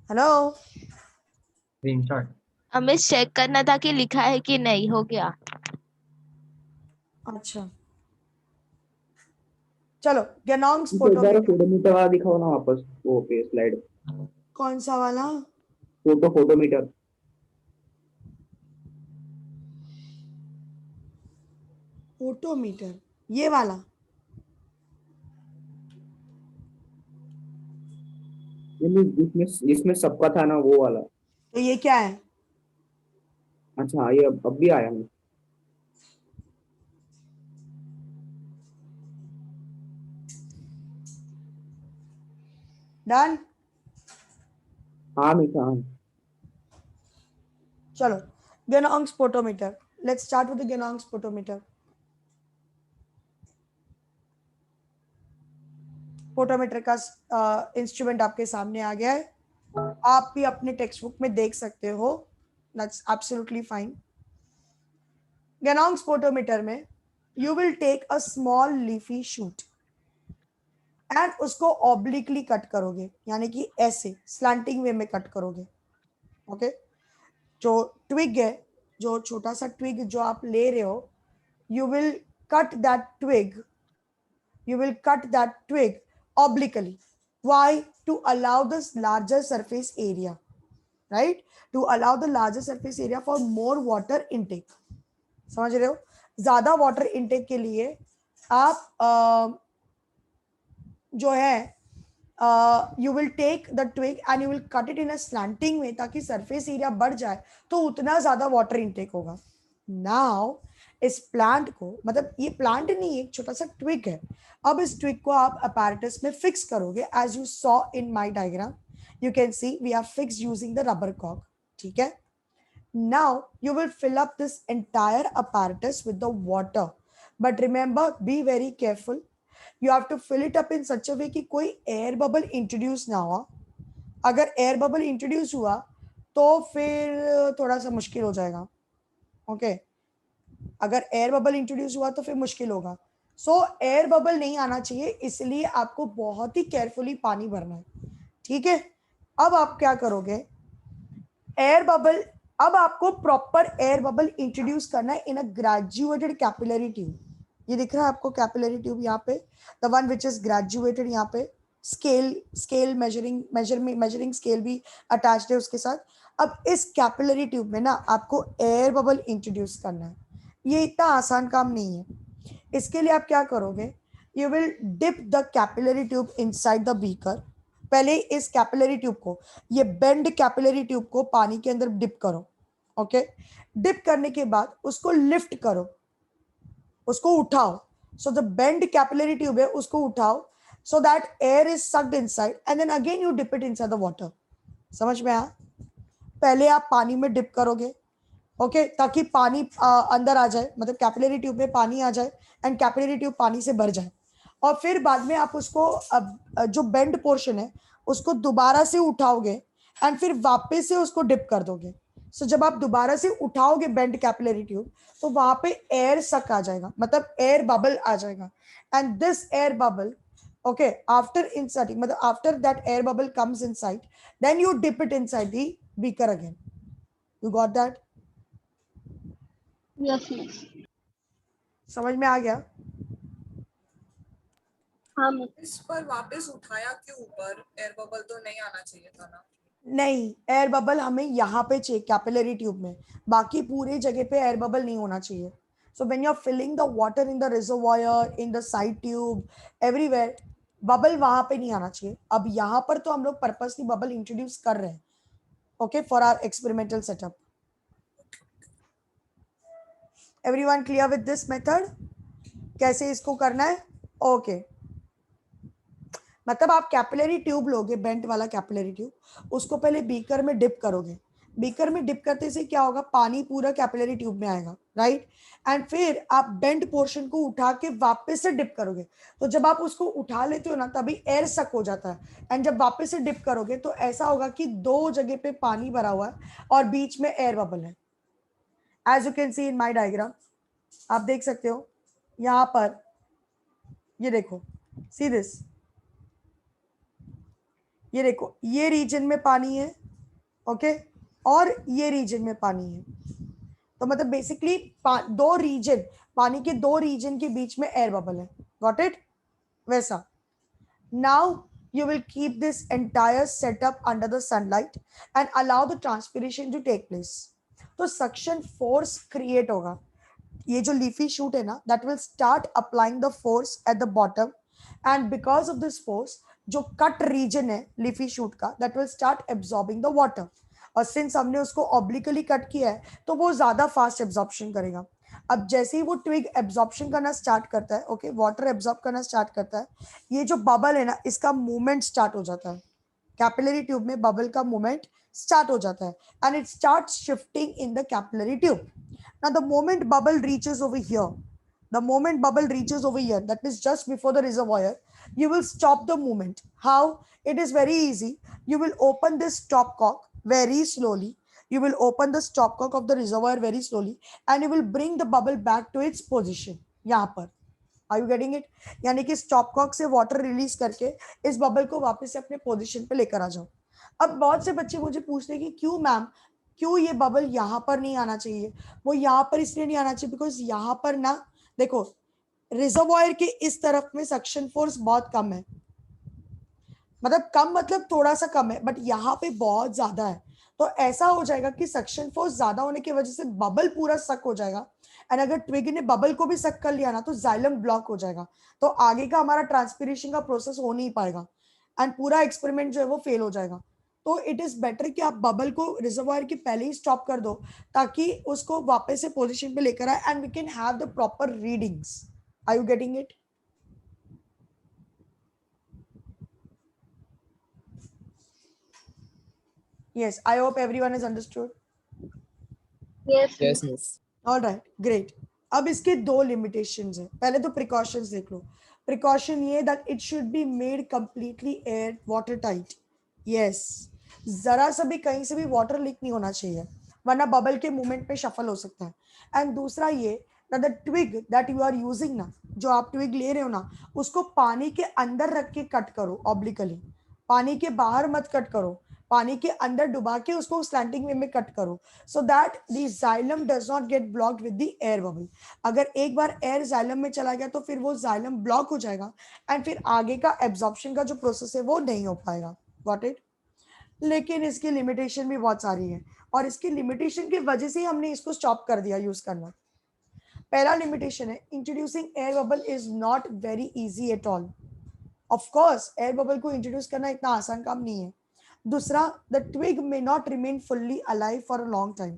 Hello, screenshot. मिस चेक करना था कि लिखा है कि नहीं. हो गया. अच्छा चलो, गेनॉन्स एक बार पोटोमीटर. फोटोमीटर वाला दिखाओ ना वापस वो पे स्लाइड. कौन सा वाला? फोटोमीटर. फोटोमीटर, ये वाला. जिसमें सबका था ना वो वाला. तो ये क्या है? अच्छा ये अब भी आया है. डन. हाँ मिसा. चलो, Ganong's potometer. Let's start with the Ganong's potometer. Potometer का इंस्ट्रूमेंट आपके सामने आ गया है. आप भी अपने टेक्स्ट बुक में देख सकते हो. That's absolutely fine. Ganong's potometer में you will take a small leafy shoot and उसको ऑब्लिकली कट करोगे, यानी कि ऐसे स्लैंटिंग वे में कट करोगे. ओके, जो ट्विग है, जो छोटा सा ट्विग जो आप ले रहे हो, you will cut that twig, obliquely. Why? To allow this larger surface area, right? To allow the larger surface area for more water intake. समझ रहे हो? ज्यादा वाटर इनटेक के लिए आप जो है you will take the twig and you will cut it in a slanting way ताकि surface area बढ़ जाए तो उतना ज्यादा वाटर इनटेक होगा. Now इस प्लांट को, मतलब ये प्लांट नहीं, एक छोटा सा ट्विग है. अब इस ट्विग को आप अपैरेटस में फिक्स करोगे. As you saw in my diagram, you can see we are fix using the rubber cock. ठीक है. Now you will fill up this entire apparatus with the water, but remember, be very careful. You have to fill it up in such a way कि कोई air bubble introduce ना हो. अगर air bubble introduce हुआ तो फिर थोड़ा सा मुश्किल हो जाएगा. ओके अगर एयर बबल इंट्रोड्यूस हुआ तो फिर मुश्किल होगा. सो एयर बबल नहीं आना चाहिए, इसलिए आपको बहुत ही केयरफुली पानी भरना है. ठीक है, अब आप क्या करोगे, एयर बबल, अब आपको प्रॉपर एयर बबल इंट्रोड्यूस करना है इन अ ग्रेजुएटेड कैपिलरी ट्यूब. ये दिख रहा है आपको कैपिलरी ट्यूब यहाँ पे, the one which is graduated. यहाँ पे स्केल मेजरिंग स्केल भी अटैच्ड है उसके साथ. अब इस कैपिलरी ट्यूब में ना आपको एयर बबल इंट्रोड्यूस करना है. ये इतना आसान काम नहीं है. इसके लिए आप क्या करोगे, you will dip the capillary tube inside the beaker. पहले इस कैपिलरी ट्यूब को, ये बेंड कैपिलरी ट्यूब को पानी के अंदर डिप करो. ओके, डिप करने के बाद उसको लिफ्ट करो, उसको उठाओ. So the bend capillary tube है उसको उठाओ, so that air is sucked inside and then again you dip it inside the water. समझ में आया? पहले आप पानी में डिप करोगे, ओके, ताकि पानी अंदर आ जाए, मतलब कैपिलरी ट्यूब में पानी आ जाए एंड कैपिलरी ट्यूब पानी से भर जाए. और फिर बाद में आप उसको जो बेंड पोर्शन है उसको दोबारा से उठाओगे एंड फिर वापस से उसको डिप कर दोगे. सो जब आप दोबारा से उठाओगे बेंड कैपिलरी ट्यूब तो वहां पे एयर सक आ जाएगा, मतलब एयर बबल आ जाएगा. And this air bubble, okay, after inserting, after that air bubble comes inside, then you dip it inside the beaker again. You got that? Yes, miss. समझ में आ गया? हाँ miss. इस पर वापस उठाया क्यों ऊपर? एयर बबल तो नहीं आना चाहिए था ना? नहीं, एयर बबल हमें यहाँ पे चाहिए कैपिलरी ट्यूब में, बाकी पूरे जगह पे एयर बबल नहीं होना चाहिए. So when you're filling the water in the reservoir, in the side tube, everywhere, bubble वहां पे नहीं आना चाहिए. अब यहाँ पर तो हम लोग पर्पसली बबल इंट्रोड्यूस कर रहे हैं, okay, for our experimental setup. Everyone clear with this method? कैसे इसको करना है? ओके, मतलब आप कैपिलरी ट्यूब लोगे, बेंट वाला कैपिलरी ट्यूब, उसको पहले बीकर में डिप करोगे. बीकर में डिप करते से क्या होगा, पानी पूरा कैपिलरी ट्यूब में आएगा, राइट. एंड फिर आप बेंड पोर्शन को उठा के वापस से डिप करोगे. तो जब आप उसको उठा लेते हो ना तभी एयर सक हो जाता है. एंड जब वापस से डिप करोगे तो ऐसा होगा कि दो जगह पे पानी भरा हुआ है और बीच में एयर बबल है. As you can see in my diagram, आप देख सकते हो यहाँ पर, ये देखो, सी दिस, ये देखो, ये रीजन में पानी है, ओके, और ये रीजन में पानी है. तो मतलब बेसिकली दो रीजन, पानी के दो रीजन के बीच में एयर बबल है. Got it? वैसा. Now you will keep this entire setup under the sunlight and allow the transpiration to take place. तो suction force create होगा. ये जो leafy shoot है ना, that will start applying the force at the bottom, and because of this force, जो cut region है leafy shoot का, that will start absorbing the water. और सिंस हमने उसको ऑब्लिकली कट किया है तो वो ज्यादा फास्ट एब्जॉर्प्शन करेगा. अब जैसे ही वो ट्विग एब्जॉर्प्शन करना स्टार्ट करता है, ओके, वाटर एब्जॉर्ब करना स्टार्ट करता है, ये जो बबल है ना इसका मूवमेंट स्टार्ट हो जाता है. कैपिलरी ट्यूब में बबल का मूवमेंट स्टार्ट हो जाता है and it start shifting in the capillary tube. Now the moment bubble reaches over here, the moment bubble reaches over here, that is just before the reservoir, you will stop the movement. How? It is very easy. You will open this stopcock very slowly. You will open the stopcock of the reservoir very slowly and you will bring the bubble back to its position. यहाँ पर, are you getting it? यानी कि stopcock से water release करके इस bubble को वापस से अपने position पे लेकर आ जाओ. अब बहुत से बच्चे मुझे पूछते हैं कि क्यों मैम, क्यों ये बबल यहाँ पर नहीं आना चाहिए? वो यहाँ पर इसलिए नहीं आना चाहिए बिकॉज यहाँ पर ना, देखो, रिजर्वॉयर के इस तरफ में सक्शन फोर्स बहुत कम है, मतलब कम मतलब थोड़ा सा कम है, बट यहाँ पे बहुत ज्यादा है. तो ऐसा हो जाएगा कि सक्शन फोर्स ज्यादा होने की वजह से बबल पूरा सक हो जाएगा. एंड अगर ट्विग ने बबल को भी सक कर लिया ना तो जाइलम ब्लॉक हो जाएगा. तो आगे का हमारा ट्रांसपिरेशन का प्रोसेस हो नहीं पाएगा एंड पूरा एक्सपेरिमेंट जो है वो फेल हो जाएगा. तो इट इज बेटर कि आप बबल को रिजर्वॉयर के पहले ही स्टॉप कर दो ताकि उसको वापस से पोजीशन पे लेकर आए and we can have the proper readings. Are you getting it? Yes, I hope everyone has understood. Yes. Yes, miss. All right, great. अब इसके दो लिमिटेशंस हैं. पहले तो प्रिकॉशंस देख लो. प्रिकॉशन ये that it should be made completely air water tight. Yes, जरा सा भी कहीं से भी वाटर लीक नहीं होना चाहिए. वरना बबल के मूवमेंट पे शफल हो सकता है. एंड दूसरा ये that the twig that you are using ना, जो आप ट्विग ले रहे हो ना, उसको पानी के अंदर रख के कट करो ऑब्लिकली, पानी के बाहर मत कट करो, पानी के अंदर डुबा के उसको स्लैंटिंग वे में कट करो, so that the xylem does not gate blocked with the air bubble. अगर एक बार एयर जाइलम में चला गया तो फिर वो जाइलम ब्लॉक हो जाएगा एंड फिर आगे का एब्जॉर्प्शन का जो प्रोसेस है वो नहीं हो पाएगा. Got it? लेकिन इसकी लिमिटेशन भी बहुत सारी है और इसकी लिमिटेशन की वजह से ही हमने इसको स्टॉप कर दिया यूज करना. पहला लिमिटेशन है, introducing air bubble is not very easy at all. Of course air bubble को इंट्रोड्यूस करना इतना आसान काम नहीं है. दूसरा, the twig may not remain fully alive for a long time.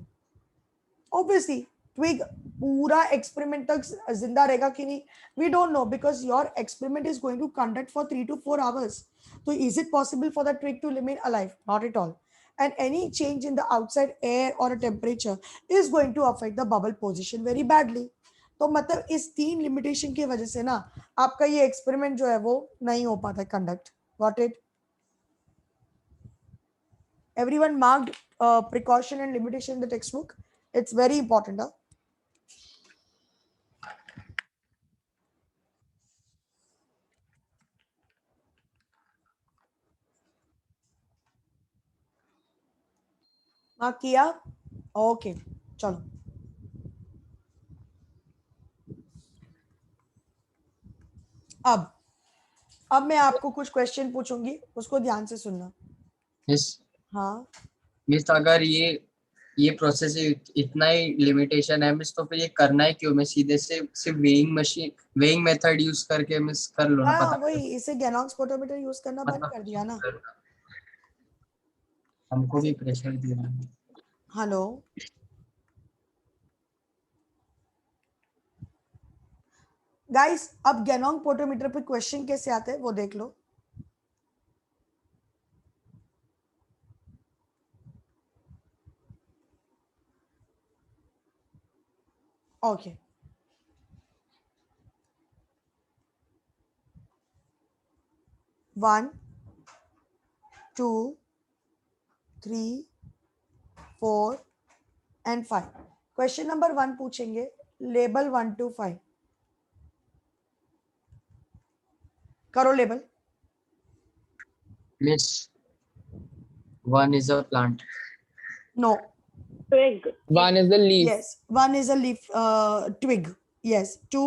Obviously twig पूरा एक्सपेरिमेंट तक जिंदा रहेगा कि नहीं, we don't know, because your experiment is going to conduct for 3 to 4 hours. So is it possible for the twig to remain alive? Not at all. And any change in the outside air or a temperature is going to affect the bubble position very badly. तो मतलब इस 3 limitation की वजह से ना आपका ये experiment जो है वो नहीं हो पाता conduct. Got it? Everyone marked precaution and limitation in the textbook. It's very important. Huh? Mark किया? ओके, चलो. अब मैं आपको कुछ क्वेश्चन पूछूंगी, उसको ध्यान से सुनना. मिस हाँ, मिस अगर ये प्रोसेस इतना ही लिमिटेशन है मिस, तो फिर ये करना है क्यों? मैं सीधे से सिर्फ वेइंग मेथड यूज करके मिस कर लो ना, हाँ पता वही, इसे गैनॉक्स पोटोमीटर यूज करना बंद कर दिया ना. हमको भी प्रेशर दे रहा है. हेलो, गाइस, अब गैनॉन्ग पोटोमीटर पे क्वेश्चन कैसे आते हैं वो देख लो. Okay, one, two, three, 4 and 5. Question number 1 पूछेंगे, लेबल 1 to 5. करो label. Miss 1 is a plant. No. Twig. 1 is the leaf. Yes, 1 is a leaf, twig. Yes. 2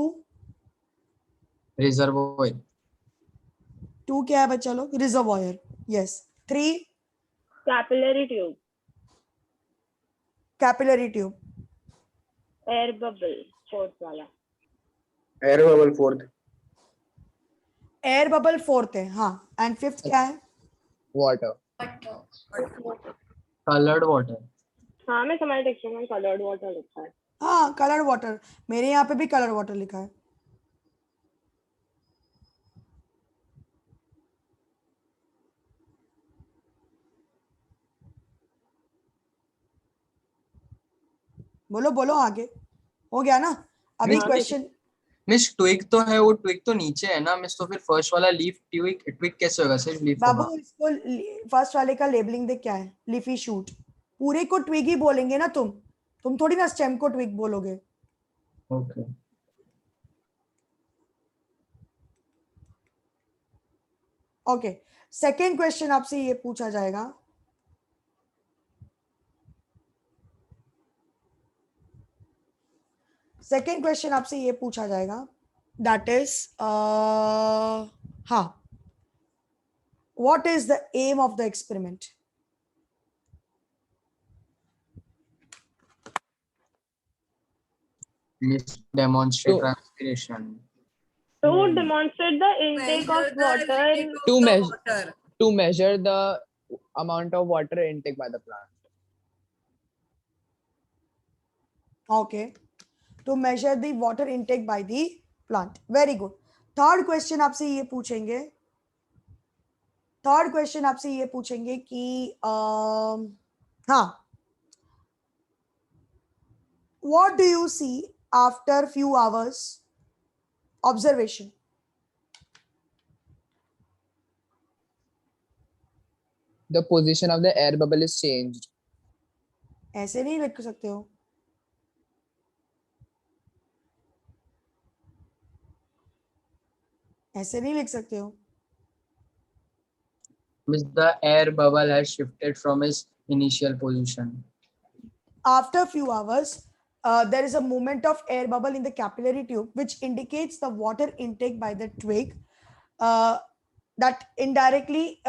Reservoir. क्या है बच्चा लोग? Reservoir. Yes. 3 Capillary tube. Capillary tube. Air bubble. Fourth वाला. Air bubble fourth. Air bubble 4th है. हाँ, and 5th क्या है? Water. Colored water. हाँ मैं हमारे टेक्स्ट में colored water लिखा है. हाँ, कलर्ड वाटर. मेरे यहाँ पे भी कलर्ड वाटर लिखा है. बोलो बोलो, आगे हो गया ना? अभी हाँ, क्वेश्चन. मिस ट्विग तो है, वो ट्विग तो नीचे है ना मिस, तो फिर फर्स्ट वाला लीफ ट्विग कैसे होगा? सिर्फ लीफ बाबू, होगा. इसको फर्स्ट वाले का लेबलिंग देख, क्या है? Leafy shoot. पूरे को ट्विग ही बोलेंगे ना तुम थोड़ी ना स्टेम को ट्विग बोलोगे. ओके. ओके, सेकेंड क्वेश्चन आपसे ये पूछा जाएगा. सेकेंड क्वेश्चन आपसे ये पूछा जाएगा, दैट इज हाँ, what is the aim of the experiment? Miss demonstrate So- transpiration. To demonstrate the intake Measure of the water. intake of To the measure- water. To measure the amount of water intake by the plant. Okay, to measure the water intake by the plant. Very good. Third question आपसे ये पूछेंगे, कि हाँ, what do you see after few hours observation? The position of the air bubble is changed. ऐसे नहीं लिख सकते हो, ऐसे नहीं लिख सकते हो। Miss, the air bubble has shifted from its initial position. After a few hours, there is a movement of air bubble in the capillary tube, which indicates the water intake by the twig. That indirectly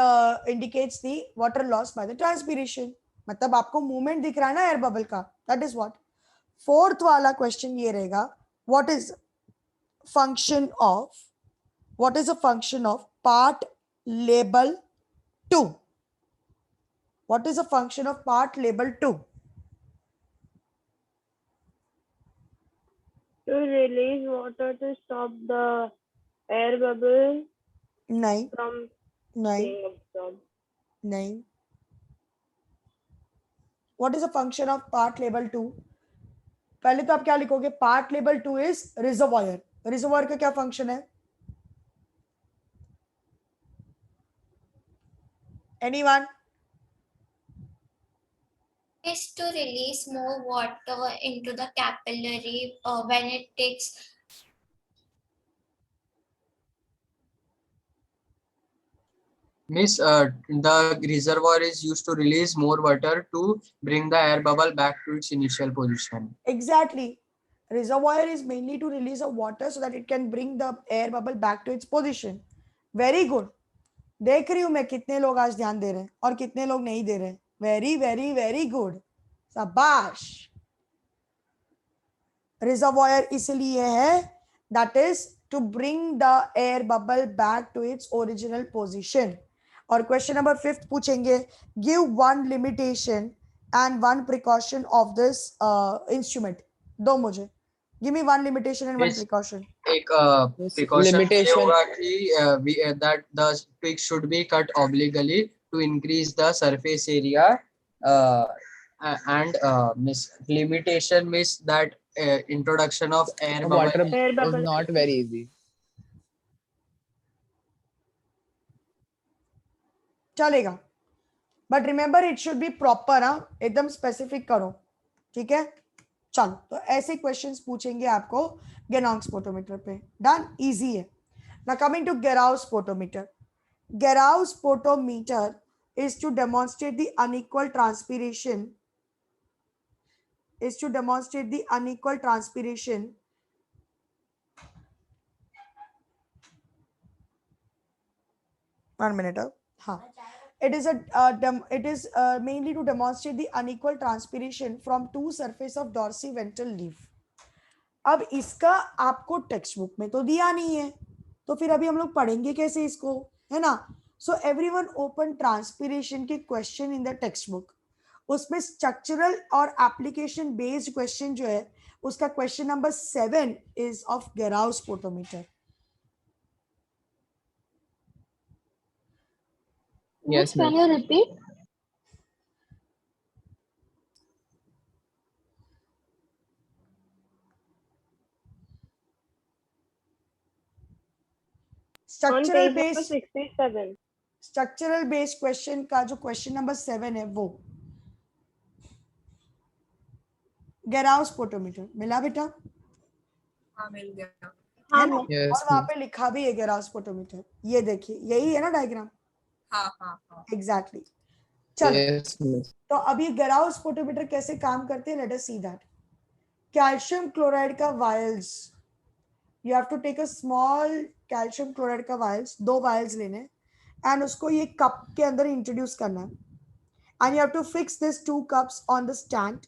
indicates the water loss by the transpiration. मतलब आपको movement दिख रहा है ना air bubble का, that is what. Fourth वाला question ये रहेगा, what is the function of part label 2? What is the function of part label 2? To release water to stop the air bubble नहीं from नहीं being absorbed. नहीं. What is the function of part label 2? पहले तो आप क्या लिखोगे, part label 2 is reservoir. reservoir का क्या function है? Anyone? Is to release more water into the capillary when it takes. Miss, the reservoir is used to release more water to bring the air bubble back to its initial position. Exactly. Reservoir is mainly to release the water so that it can bring the air bubble back to its position. Very good. देख रही हूं मैं कितने लोग आज ध्यान दे रहे हैं और कितने लोग नहीं दे रहे हैं. वेरी वेरी वेरी गुड, शाबाश. रिजर्वायर इसलिए है, that is to bring the air bubble back to its original position. और क्वेश्चन नंबर 5 पूछेंगे, give one limitation and one precaution of this instrument. दो मुझे, give me one limitation and one precaution. एक precaution ये होगा कि that the twig should be cut obliquely to increase the surface area, and miss limitation means that introduction of air Water bubble is not very easy. चलेगा, but remember it should be proper. हाँ, एकदम specific करो, ठीक है. चलो, तो ऐसे questions पूछेंगे आपको गेनॉन्ग स्पोटोमीटर पे. डन, इजी है. Now coming to Garreau's potometer. Garreau's potometer is to demonstrate the unequal transpiration. One minute. हाँ. It is mainly to demonstrate the unequal transpiration from two surface of dorsiventral leaf. अब इसका आपको text book में तो दिया नहीं है, तो फिर अभी हम लोग पढ़ेंगे कैसे इसको, है ना. सो एवरीवन ओपन ट्रांसपिरेशन के question in the text book. उसमें स्ट्रक्चरल और एप्लीकेशन बेस्ड क्वेश्चन जो है उसका question number 7 is of Garreau's potometer. Yes, Can you repeat? Structural page number based 67. Structural based question का जो क्वेश्चन नंबर 7 है वो गेराउस स्पोटोमीटर. मिला बेटा? हाँ मिल गया. है ना? Yes, और वहां पे लिखा भी है गेराउस स्पोटोमीटर. ये देखिए, यही है ना डायग्राम. हाँ हाँ हाँ. एग्जैक्टली. चलो, yes, miss. तो अभी गेराउस स्पोटोमीटर कैसे काम करते हैं, let us see that. Calcium chloride का vials, you have to take a small calcium chloride का वायल्स, 2 वायल्स लेने एंड उसको ये कप के अंदर इंट्रोड्यूस करना है. And you have to fix this 2 cups on the stand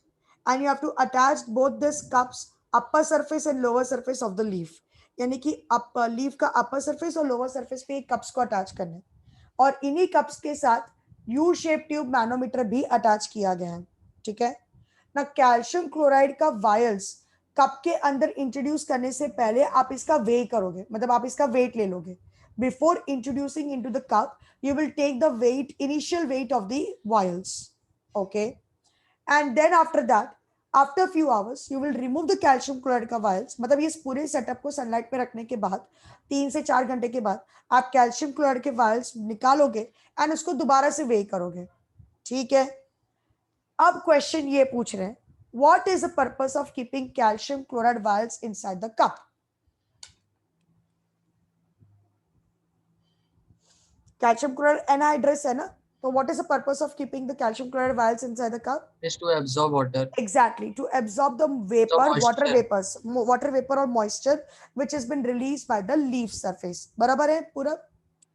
and you have to attach both this cups upper surface and lower surface of the leaf. यानी कि leaf का अपर सरफेस और lower surface पे cups को attach करना है. और इन्हीं कप्स के साथ यू शेप ट्यूब मैनोमीटर भी अटैच किया गया है. ठीक है ना. कैल्शियम क्लोराइड का वायल्स कप के अंदर इंट्रोड्यूस करने से पहले आप इसका वे करोगे, मतलब आप इसका वेट ले लोगे. Before introducing into the cup you will take the weight, initial weight of the vials. Okay, and then after that, after few hours you will remove the calcium chloride का वायल्स. मतलब ये पूरे setup को sunlight पे रखने के बाद 3 से 4 घंटे के बाद आप कैल्शियम क्लोराइड के वायल्स निकालोगे एंड उसको दोबारा से वे करोगे. ठीक है. अब क्वेश्चन ये पूछ रहे हैं, what is the purpose of keeping calcium chloride vials inside the cup? Calcium chloride anhydrous है ना, तो what is the purpose of keeping the calcium chloride vials inside the cup? Is to absorb water. Exactly, to absorb the vapor, moisture. water vapor or moisture which has been released by the leaf surface. बराबर है पूरा?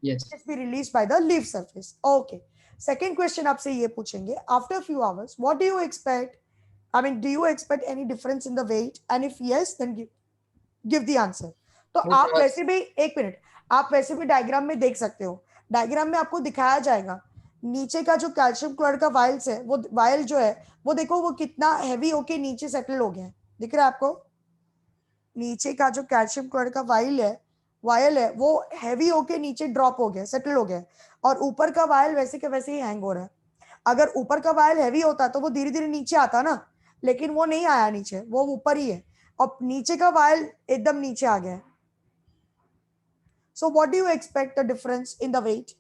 Yes. It be released by the leaf surface. Okay. Second question आपसे ये पूछेंगे, after a few hours, what do you expect? I mean, do you expect any difference in the weight? And if yes, then give the answer. तो आप वैसे भी, एक minute, आप वैसे भी डायग्राम में देख सकते हो, डायग्राम में आपको दिखाया जाएगा नीचे का जो कैल्शियम क्लोराइड का वायल्स है, वो वायल जो है वो देखो वो कितना हैवी होके नीचे सेटल हो गया है, दिख रहा है आपको? नीचे का जो कैल्शियम क्लोराइड का वायल है वो हैवी होके नीचे ड्रॉप हो गया, सेटल हो गया, और ऊपर का वायल वैसे के वैसे ही हैंग हो रहा है। अगर ऊपर का वायल हैवी होता तो वो धीरे धीरे नीचे आता ना, लेकिन वो नहीं आया नीचे, वो ऊपर ही है, और नीचे का वायल एकदम नीचे आ गया। So what do you expect the difference in the weight?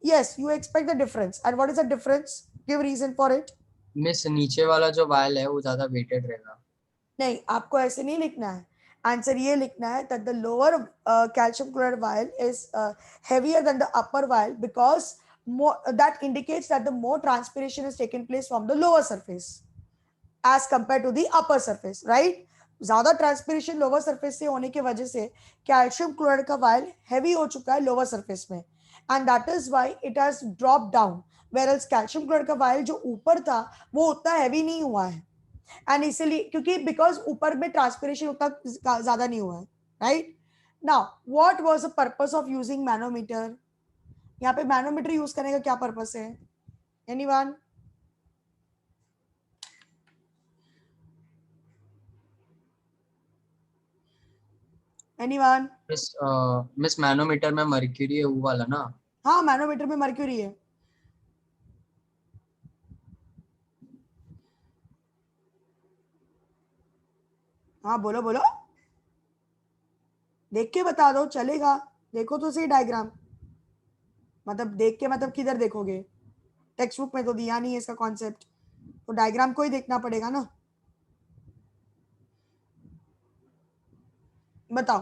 Yes, you expect the difference. And what is the difference? Give reason for it. Miss नीचे वाला जो वायल है वो ज्यादा वेटेड रहेगा। नहीं, आपको ऐसे नहीं लिखना है, आंसर ये लिखना है that the lower calcium chloride vial is heavier than the upper vial because that indicates that the more transpiration is taken place from the lower surface as compared to the upper surface, right? ज्यादा transpiration lower surface से होने की वजह से calcium chloride का vial heavy हो चुका है लोअर सरफेस में, and that is why it has drop down, whereas calcium chloride का वायल जो ऊपर था वो उतना हैवी नहीं हुआ है, एंड इसीलिए क्योंकि बिकॉज ऊपर में ट्रांसपिरेशन उतना ज्यादा नहीं हुआ है, right? Now what was the purpose of using manometer? यहाँ पे मैनोमीटर यूज करने का क्या पर्पस है? एनीवन? Anyone? मिस मैनोमीटर में मर्क्यूरी है वो वाला ना? हाँ, मैनोमीटर में मर्क्यूरी है। हाँ बोलो बोलो, देख के बता दो, चलेगा? देखो तो सही डायग्राम, मतलब देख के मतलब किधर देखोगे? टेक्स्ट बुक में तो दिया नहीं है इसका कॉन्सेप्ट, तो डायग्राम को ही देखना पड़ेगा ना। बताओ,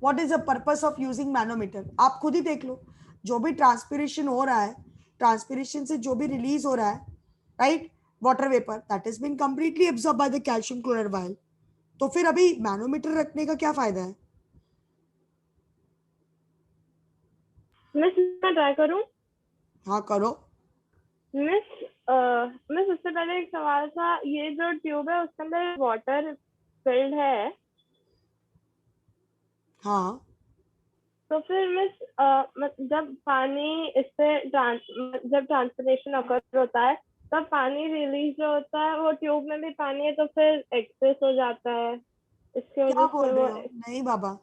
what is the purpose of using manometer? आप खुद ही देख लो, जो भी ट्रांसपिरेशन हो रहा है, ट्रांसपिरेशन से जो भी रिलीज हो रहा है, right, water vapour, that is been completely absorb by the calcium chloride vial, तो फिर अभी मैनोमीटर रखने का क्या फायदा है? मिस मैं ट्राई करूं? हाँ करो। मिस उससे पहले एक सवाल था, ये जो ट्यूब है उसके अंदर वाटर फिल्ड है, हाँ, तो फिर मिस जब पानी इससे जब ट्रांसपिरेशन अकर होता है तब पानी रिलीज जो होता है वो ट्यूब में भी पानी है तो फिर एक्सेस हो जाता है, इसके वजह क्या बोल से रहे हो? नहीं बाबा,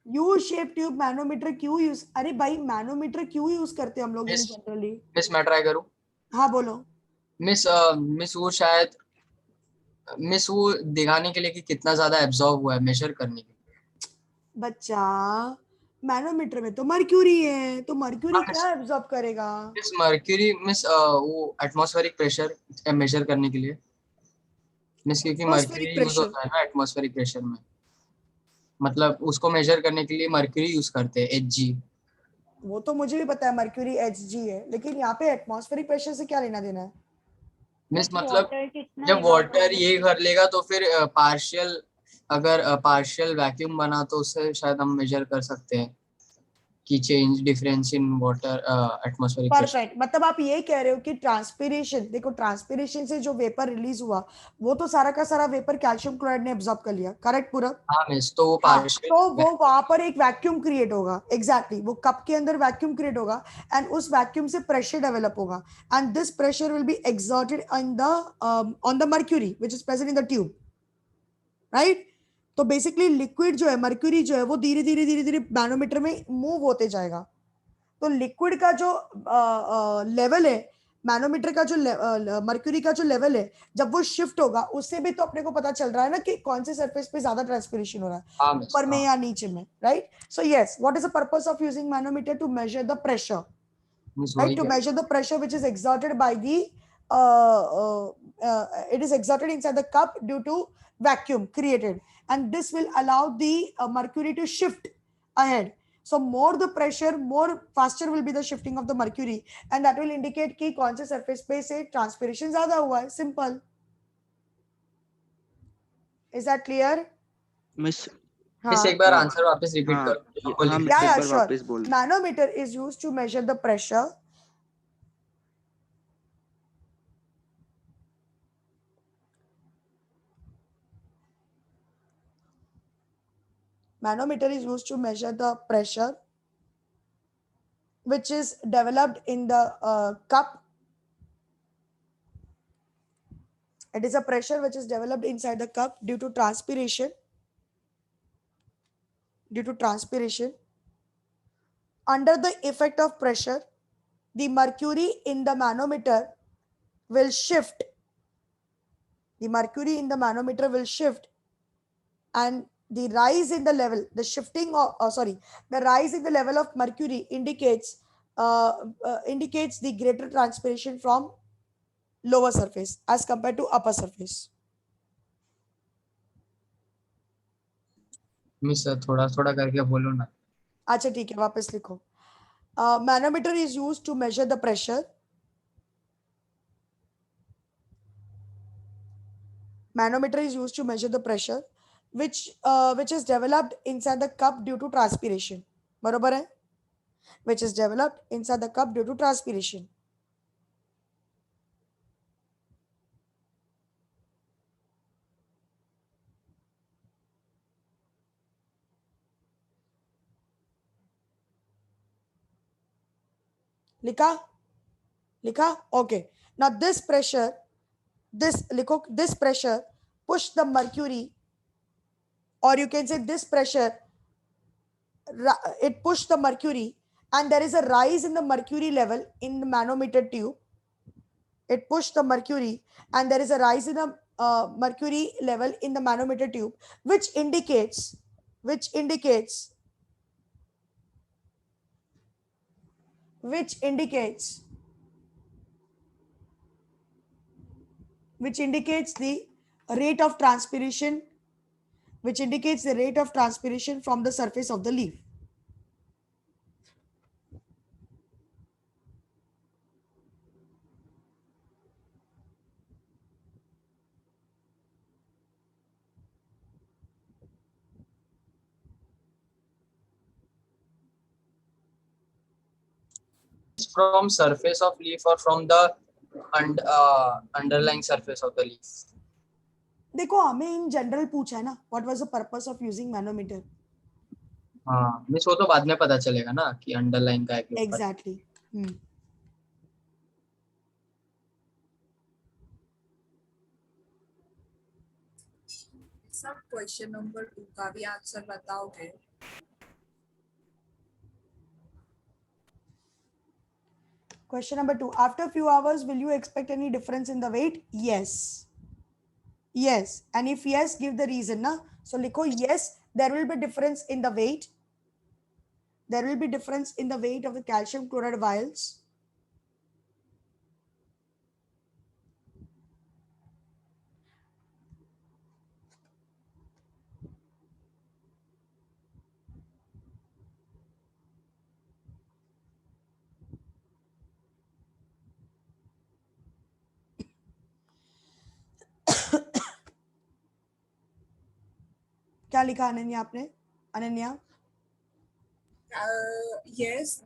यू शेप ट्यूब मैनोमीटर क्यों यूज, अरे भाई मैनोमीटर क्यों यूज करते हैं हम लोग जनरली? मिस मैं ट्राई करूं? हाँ बोलो। मिस वो शायद मिस वो दिखाने के लिए कि कितना ज्यादा एब्जॉर्ब हुआ है, मेजर करने के लिए। बच्चा, मैनोमीटर में तो मर्क्यूरी है, तो मर्क्यूरी क्या एब्जॉर्ब करेगा? मिस मर्क्यूरी मिस वो एटमॉस्फेरिक प्रेशर मेजर करने के लिए मिस, क्योंकि मर्क्यूरी यूज होता है ना एटमॉस्फेरिक प्रेशर में, मतलब उसको मेजर करने के लिए मर्क्यूरी यूज करते हैं, Hg। वो तो मुझे भी पता है मर्क्यूरी Hg है, लेकिन यहाँ पे एटमॉस्फेरिक प्रेशर से क्या लेना देना है? मिस मतलब जब वाटर ये कर लेगा तो फिर पार्शियल, अगर पार्शियल वैक्यूम बना तो उससे शायद हम मेजर कर सकते हैं कि change difference in water atmospheric pressure. Perfect, मतलब आप ये कह रहे हो कि ट्रांसपिरेशन, देखो ट्रांसपिरेशन से जो वेपर रिलीज हुआ वो तो सारा का सारा वेपर कैल्शियम क्लोराइड ने एब्जॉर्ब कर लिया, करेक्ट पूरा? हाँ मिस, तो वो पार्शियल, तो वो वहां पर एक वैक्यूम क्रिएट होगा, एग्जैक्टली वो कप के अंदर वैक्यूम क्रिएट होगा, एंड उस वैक्यूम से प्रेशर डेवलप होगा, and this pressure will be exerted on the mercury which is present in the tube, right? तो बेसिकली लिक्विड जो है, मर्क्यूरी जो है, वो धीरे धीरे धीरे धीरे मैनोमीटर में मूव होते जाएगा, तो लिक्विड का जो लेवल है, मैनोमीटर का जो मर्क्यूरी का जो लेवल है, जब वो शिफ्ट होगा उससे भी तो अपने को पता चल रहा है ना कि कौन से सरफेस पे ज्यादा ट्रांसपिरेशन हो रहा है, ऊपर में या नीचे में, right? So yes, what is the purpose of using manometer? To measure the pressure, right? To measure the pressure which is exerted by the it is exerted inside the cup due to vacuum created, and this will allow the mercury to shift ahead. So more the pressure, more faster will be the shifting of the mercury, and that will indicate कि कौन से surface पे से transpiration ज़्यादा हुआ है. Simple. Is that clear? Miss miss एक बार answer वापस रिपीट हाँ करो. हाँ मिस Yeah, एक yeah, बार sure. वापस बोल. Manometer is used to measure the pressure. Manometer is used to measure the pressure which is developed in the cup. It is a pressure which is developed inside the cup due to transpiration. Due to transpiration. Under the effect of pressure, the mercury in the manometer will shift. The mercury in the manometer will shift, and the rise in the level, the shifting of, the rise in the level of mercury indicates the greater transpiration from lower surface as compared to upper surface. Miss थोड़ा थोड़ा करके बोलो ना. अच्छा ठीक है, वापस लिखो. Manometer is used to measure the pressure. Manometer is used to measure the pressure which is developed inside the cup due to transpiration. बरोबर है? Which is developed inside the cup due to transpiration. लिखा? लिखा? Okay. Now this pressure, this pressure push the mercury, or you can say this pressure, it pushed the mercury, and there is a rise in the mercury level in the manometer tube. It pushed the mercury, and there is a rise in the mercury level in the manometer tube, which indicates which indicates which indicates which indicates the rate of transpiration, which indicates the rate of transpiration from the surface of the leaf. From surface of leaf or from the underlying surface of the leaf. देखो हमें in general पूछा है ना, what was the purpose of using manometer. हाँ miss वो तो बाद में पता चलेगा ना कि अंडरलाइन का है के ऊपर. एग्जैक्टली. सब क्वेश्चन नंबर 2 का भी आंसर बताओगे? Question number 2. After a few hours, will you expect any difference in the weight? Yes. Yes. And if yes, give the reason. Na? So, likho yes, there will be difference in the weight. There will be difference in the weight of the calcium chloride vials. क्या लिखा अनन्या आपने? Ananya? Yes,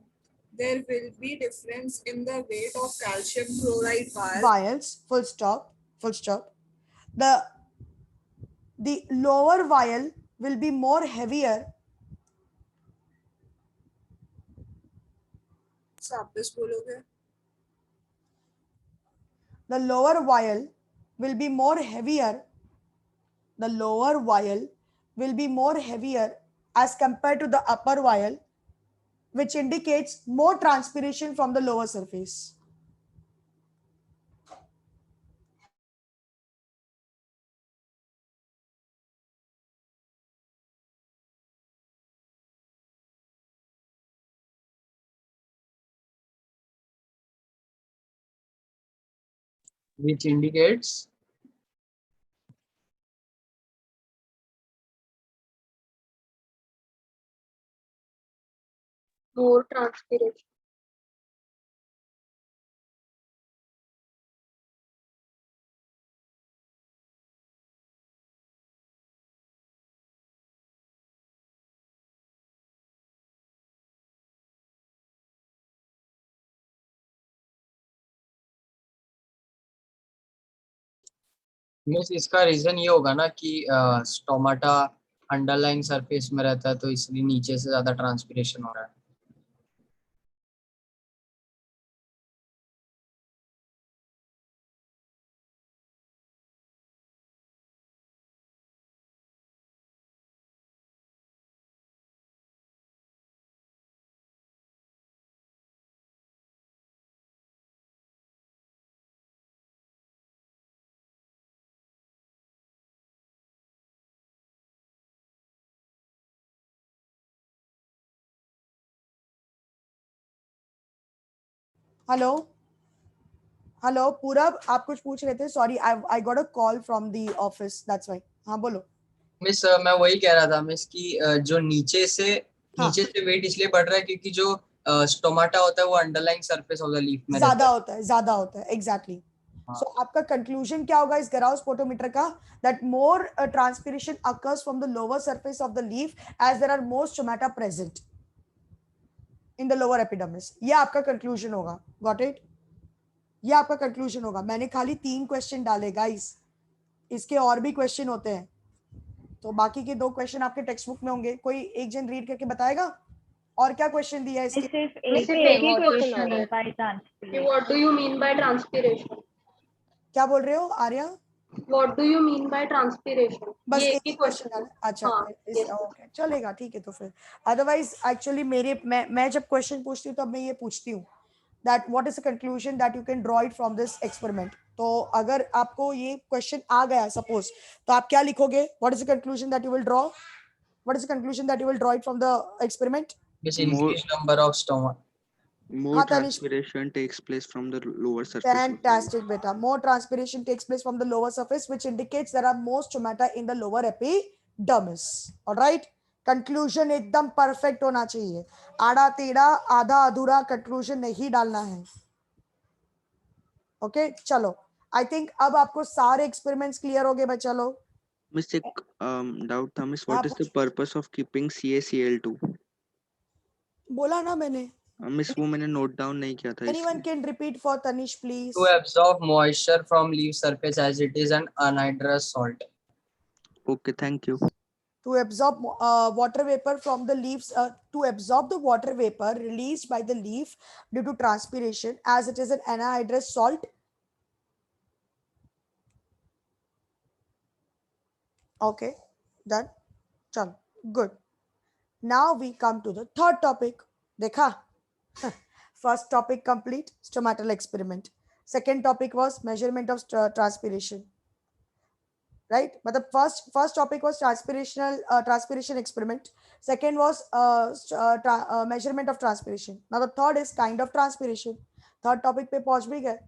there will be difference in the weight of calcium chloride vials. Full stop. Full stop. The lower vial will be more heavier. वापस बोलोगे? The lower vial will be more heavier. The lower vial will be more heavier as compared to the upper vial, which indicates more transpiration from the lower surface. which indicates more transpiration. Means इसका reason ये होगा ना कि stomata underline surface में रहता है, तो इसलिए नीचे से ज्यादा ट्रांसपिरेशन हो रहा है। हेलो हेलो पूरब, आप कुछ पूछ रहे थे? Sorry, I got a call from the office, that's why. हाँ बोलो। मिस मैं वही कह रहा था मिस कि जो नीचे से वेट इसलिए बढ़ रहा है क्योंकि जो स्टोमाटा होता है वो underline surface of the leaf में ज्यादा रहता है। ज्यादा होता है, एग्जैक्टली। सो आपका कंक्लूजन क्या होगा इस गराउस पोटोमीटर का? That more transpiration occurs from the lower surface of the leaf as there are more stomata present in the lower epidermis. ये आपका कंक्लूजन होगा। Got it? ये आपका कंक्लूजन होगा। मैंने खाली 3 क्वेश्चन डाले गाइस, इसके और भी क्वेश्चन होते हैं, तो बाकी के 2 क्वेश्चन आपके टेक्स्ट बुक में होंगे। कोई एक जन रीड करके बताएगा और क्या क्वेश्चन दिया है इसके? सिर्फ एक ही क्वेश्चन है by chance. What do you mean by transpiration? क्या बोल रहे हो Arya? What do you mean by transpiration? बस ये एक ही क्वेश्चन डाला। अच्छा, ओके, चलेगा, ठीक है। तो फिर अदरवाइज एक्चुअली मैं जब क्वेश्चन पूछती हूँ तब मैं ये पूछती हूँ that what is the conclusion that you can draw it from this experiment. तो अगर आपको ये क्वेश्चन आ गया सपोज, तो आप क्या लिखोगे? What is the conclusion that you will draw? What is the conclusion that you will draw it from the experiment? This increased number of stoma. More transpiration takes place from the lower surface. Fantastic, beta. More transpiration takes place from the lower surface, which indicates there are more stomata in the lower epidermis. All right. Conclusion एकदम perfect होना चाहिए। आड़ा टेढ़ा आधा अधूरा conclusion नहीं डालना है। Okay, चलो। I think अब आपको सारे experiments clear हो गए बच्चा लोग। Miss, एक doubt था miss, what is the purpose of keeping CaCl2? बोला ना मैंने। मिस वो मैंने नोट डाउन नहीं किया था। Anyone can repeat for Tanish, please? To absorb moisture from leaf surface as it is an anhydrous salt. Okay, thank you. To absorb water vapor from the leaves, to absorb the water vapor released by the leaf due to transpiration as it is an anhydrous salt. Okay, done. Chalo, good. Now we come to the third topic. Dekha? First topic complete, stomatal experiment. Second topic was measurement of transpiration. Right, but the first topic was transpiration experiment. Second was measurement of transpiration. Now the third is kind of transpiration. Third topic पे पहुंच भी गए।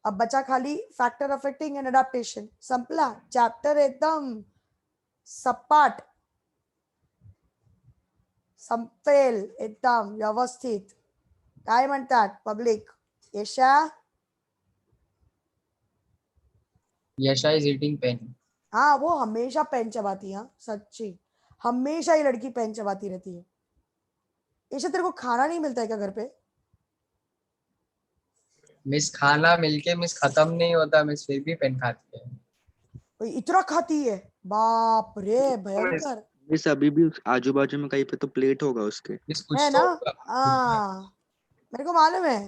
अब बचा खाली factor affecting and adaptation. संपला chapter एकदम सपाट संपेल एकदम व्यवस्थित। काय म्हणतात पब्लिक? यशा? Yasha is eating pen. हाँ, वो हमेशा पेन चबाती है, सच्ची हमेशा ये लड़की पेन चबाती रहती है। ऐसे तेरे को खाना नहीं मिलता है क्या घर पे? मिस खाना मिलके मिस खत्म नहीं होता, मिस फिर भी पेन खाती है। इतना खाती है? बाप रे, भयंकर। मिस अभी भी आजू बाजू में कहीं पे तो प्लेट होगा उसके। है ना? हाँ, मेरे को मालूम है,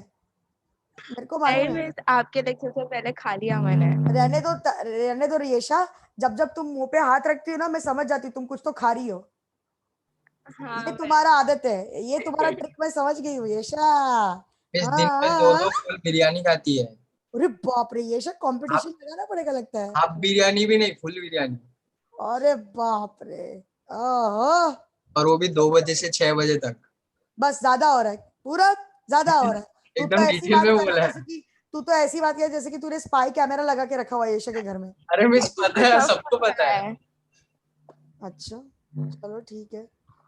मेरे को मालूम है। आपके लेक्चर से पहले खा लिया मैंने। रहने दो रियेशा, जब जब तुम मुंह पे हाथ रखती हो ना, मैं समझ जाती हूँ तुम कुछ तो खा रही हो। हाँ, ये तुम्हारा आदत है, ये तुम्हारा ट्रिक मैं समझ गई हूँ यशा। मिस दिन में 2-2 फुल बिरयानी खाती है। अरे बाप रे, यशा कंपटीशन लगाना पड़ेगा लगता है। हाफ बिरयानी भी नहीं, फुल बिरयानी। अरे बाप रे, ओहो। और वो भी 2 बजे से 6 बजे तक। बस ज्यादा हो रहा है, पूरा ज्यादा हो रहा है। एकदम डिटेल में बोला है। तू तो ऐसी बात है जैसे कि तूने स्पाई कैमरा लगा के रखा हुआ है ईशा के घर में। अरे मिस पता है, सबको पता है। अच्छा चलो ठीक है।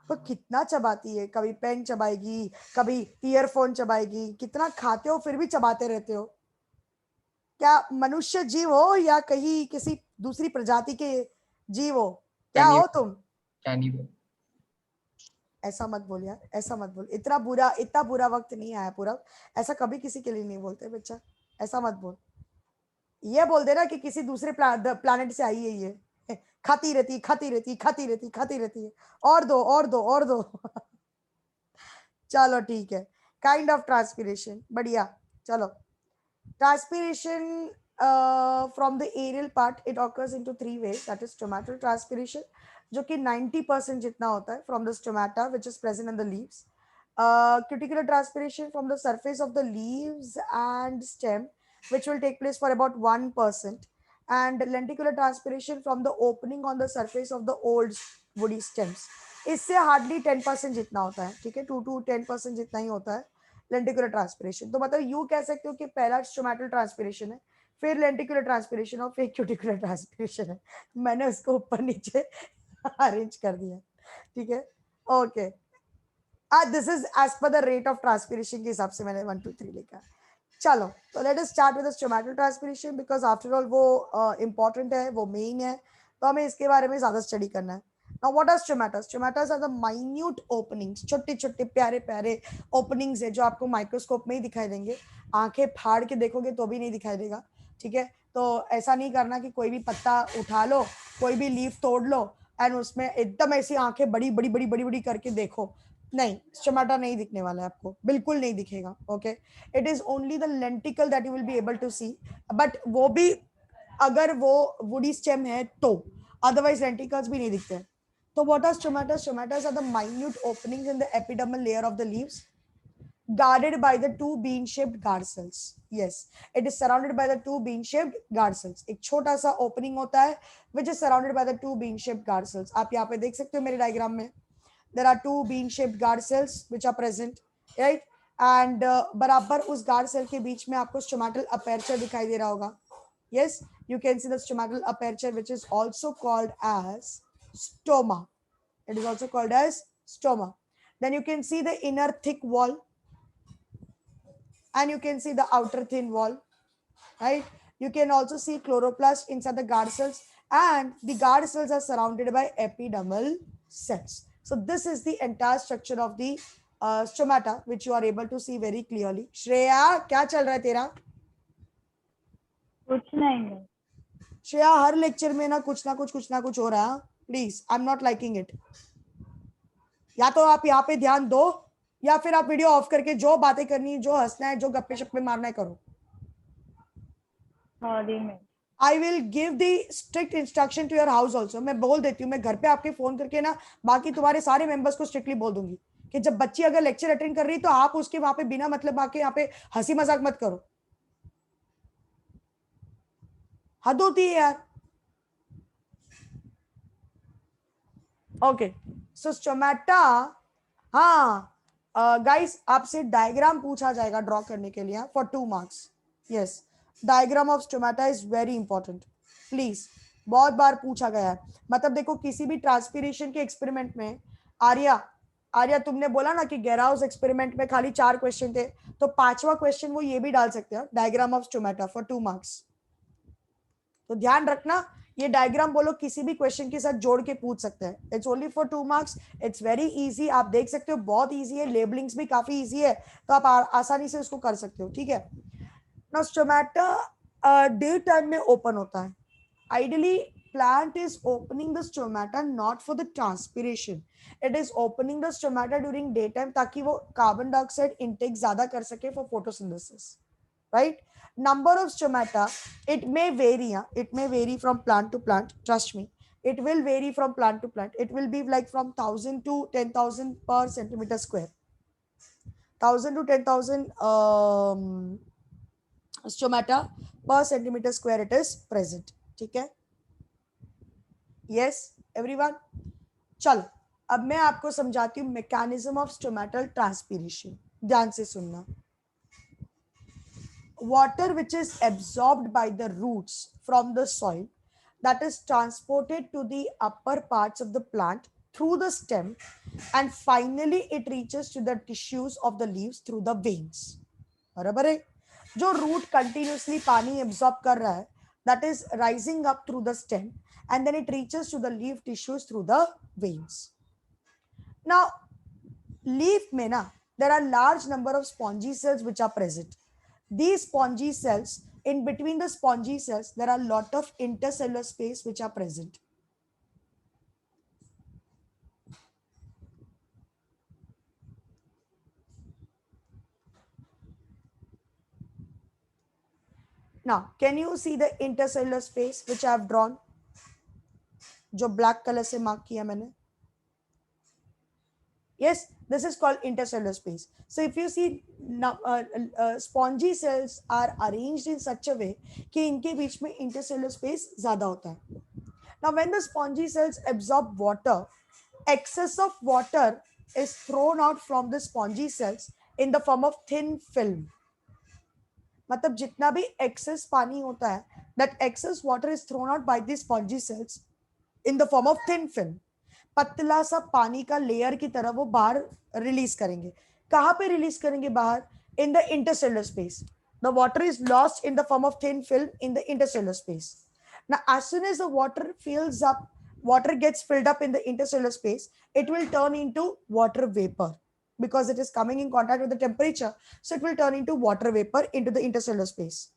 तो कितना चबाती है, कभी पेन चबाएगी, कभी ईयरफोन चबाएगी, कितना खाते हो फिर भी चबाते रहते हो। क्या मनुष्य जीव हो या कहीं किसी दूसरी प्रजाति के जीव हो, क्या हो तुम? कैनिबल। ऐसा मत बोल यार, ऐसा मत बोल। इतना बुरा वक्त नहीं आया पूरा, ऐसा कभी किसी के लिए नहीं बोलते बच्चा, ऐसा मत बोल। ये बोल देना कि किसी दूसरे प्लानेट से आई है ये, खाती रहती खाती रहती खाती रहती खाती रहती है, और दो और दो और दो। चलो ठीक है। काइंड ऑफ ट्रांसपिरेशन, बढ़िया। चलो transpiration from the aerial part it occurs into 3 ways, that is stomatal transpiration जो कि 90% जितना होता है from the stomata which is present in the leaves, cuticular transpiration from the surface of the leaves and stem which will take place for about 1%, and lenticular transpiration from the opening on the surface of the old woody stems. इससे hardly 10% जितना होता है, ठीक है, 2 to 10% जितना ही होता है lenticular transpiration. तो मतलब यू कह सकते हो कि पहला स्टोमेटल ट्रांसपिरेशन है, फिर लेंटिकुलर ट्रांसपिरेशन और फिर क्यूटिकुलर ट्रांसपिरेशन है। मैंने उसको ऊपर नीचे अरेंज कर दिया, ठीक है, okay. This is as per the rate of transpiration के हिसाब से मैंने 1 2 3 लिखा। चलो तो let us start with the stomatal transpiration because after all वो इंपॉर्टेंट है, वो मेन है, तो हमें इसके बारे में ज्यादा स्टडी करना है। Now what are stomata? Stomatas are the minute openings, छोटे छोटे प्यारे प्यारे ओपनिंग्स है जो आपको माइक्रोस्कोप में ही दिखाई देंगे, आंखें फाड़ के देखोगे तो भी नहीं दिखाई देगा, ठीक है। तो ऐसा नहीं करना कि कोई भी पत्ता उठा लो, कोई भी लीफ तोड़ लो एंड उसमें एकदम ऐसी आंखें बड़ी बड़ी बड़ी बड़ी बड़ी करके देखो, नहीं, स्टोमेटा नहीं दिखने वाला है आपको, बिल्कुल नहीं दिखेगा, okay. It is only the lenticel that you will be able to see, but वो भी अगर वो वुडी स्टेम है तो, अदरवाइज लेंटिकल्स भी नहीं दिखते। तो what are stomatas? Stomatas are the minute openings in the epidermal layer of the leaves, guarded by the 2 bean-shaped guard cells. Yes, it is surrounded by the 2 bean-shaped guard cells. एक छोटा सा opening होता है which is surrounded by the 2 bean-shaped guard cells. आप यहाँ पे देख सकते हो मेरे डायग्राम में, there are 2 bean-shaped guard cells which are present, right? And बराबर उस guard cell के बीच में आपको stomatal aperture दिखाई दे रहा होगा. Yes, you can see the stomatal aperture which is also called as stoma. It is also called as stoma. Then you can see the inner thick wall and you can see the outer thin wall, right? You can also see chloroplast inside the guard cells, and the guard cells are surrounded by epidermal cells. So this is the entire structure of the stomata which you are able to see very clearly. Shreya, क्या चल रहा है तेरा? कुछ नहीं। श्रेया, हर lecture में ना कुछ हो रहा है, please, I am not liking it. या तो आप यहाँ पे ध्यान दो या फिर आप वीडियो ऑफ करके जो बातें करनी है, जो हंसना है, जो गप्पे शप्पे मारना है करो। I will give the strict instruction to your house also. मैं बोल देती हूँ, मैं घर पे आपके फोन करके ना बाकी तुम्हारे सारे मेंबर्स को स्ट्रिक्टली बोल दूंगी कि जब बच्ची अगर लेक्चर अटेंड कर रही तो आप उसके वहां पे बिना मतलब आके यहाँ पे हंसी मजाक मत करो, हद होती है यार। ओके, सो स्टोमेटा, हाँ गाइस, आपसे डायग्राम पूछा जाएगा ड्रॉ करने के लिए for 2 marks। Yes, diagram of stomata is very important, please, बहुत बार पूछा गया है। मतलब देखो किसी भी ट्रांसपिरेशन के एक्सपेरिमेंट में, आर्या तुमने बोला ना कि गेराउस एक्सपेरिमेंट में खाली 4 क्वेश्चन थे, तो 5वां क्वेश्चन वो ये भी डाल सकते हैं, diagram of stomata for 2 marks। तो ध्यान रखना, ये डायग्राम बोलो किसी भी क्वेश्चन के साथ जोड़ के पूछ सकते हैं। It's only for 2 marks, it's very easy, आप देख सकते हो बहुत इजी है, लेबलिंग्स भी काफी इजी है, तो आप आसानी से उसको कर सकते हो, ठीक है। नाउ स्टोमेटा डे टाइम में ओपन होता है। Ideally plant is opening the stomata not for the transpiration, it is opening the stomata during daytime ताकि वो कार्बन डाइऑक्साइड इनटेक ज्यादा कर सके for photosynthesis, right? Number of stomata, it may vary from plant to plant, trust me, it will vary from plant to plant. It will be like from 1000 to 10,000 per centimeter square, 1000 to 10,000 stomata per centimeter square it is present, ठीक है। yes everyone, चलो अब मैं आपको समझाती हूँ mechanism of stomatal transpiration, ध्यान से सुनना। water which is absorbed by the roots from the soil, that is transported to the upper parts of the plant through the stem, and finally it reaches to the tissues of the leaves through the veins. बराबर है? जो root continuously पानी absorb कर रहा है, that is rising up through the stem, and then it reaches to the leaf tissues through the veins. Now, leaf में ना, there are large number of spongy cells which are present. These spongy cells, in between the spongy cells, there are a lot of intercellular space which are present. Now, can you see the intercellular space which I have drawn? जो black color से mark किया मैंने. Yes, this is called intercellular space. So if you see spongy cells are arranged in such a way कि इनके बीच में intercellular space ज़्यादा होता है. Now when the spongy cells absorb water, excess of water is thrown out from the spongy cells in the form of thin film. मतलब जितना भी excess पानी होता है, that excess water is thrown out by these spongy cells in the form of thin film. पतला सा पानी का लेयर की तरह वो बाहर रिलीज करेंगे. कहां पे रिलीज करेंगे बाहर? In the intercellular space. The water is lost in the form of thin film in the intercellular space. Now as soon as the water gets filled up in the intercellular space, it will turn into water vapor because it is coming in contact with the temperature, so it will turn into water vapor into the intercellular space.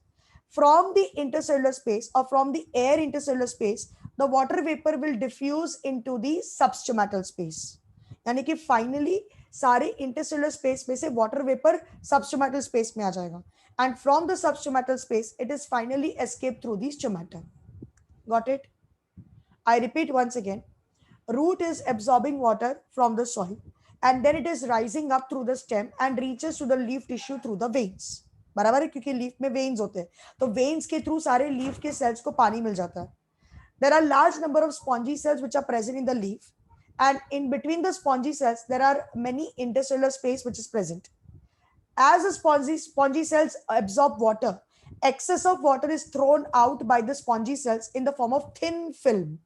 From the intercellular space or from the air intercellular space, the water vapor will diffuse into the substomatal space. यानी कि finally सारे intercellular space में से water vapor substomatal space में आ जाएगा, and from the substomatal space it is finally escaped through the stomata. Got it? I repeat once again. Root is absorbing water from the soil, and then it is rising up through the stem and reaches to the leaf tissue through the veins. बराबर है, क्योंकि leaf में veins होते हैं, तो veins के through सारे leaf के सेल्स को पानी मिल जाता है. There are large number of spongy cells which are present in the leaf, and in between the spongy cells there are many intercellular space which is present. As the spongy cells absorb water, excess of water is thrown out by the spongy cells in the form of thin film.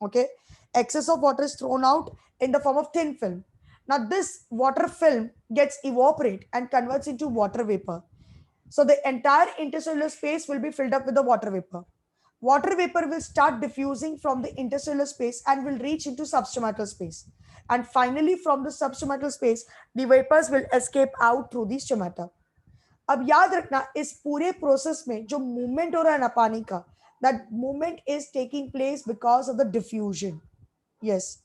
Okay, excess of water is thrown out in the form of thin film. Now this water film gets evaporate and converts into water vapor. So the entire intercellular space will be filled up with the water vapor. Water vapor will start diffusing from the intercellular space and will reach into substomatal space. And finally, from the substomatal space, the vapors will escape out through the stomata. अब याद रखना, इस पूरे process में जो movement हो रहा है ना पानी का, that movement is taking place because of the diffusion. Yes,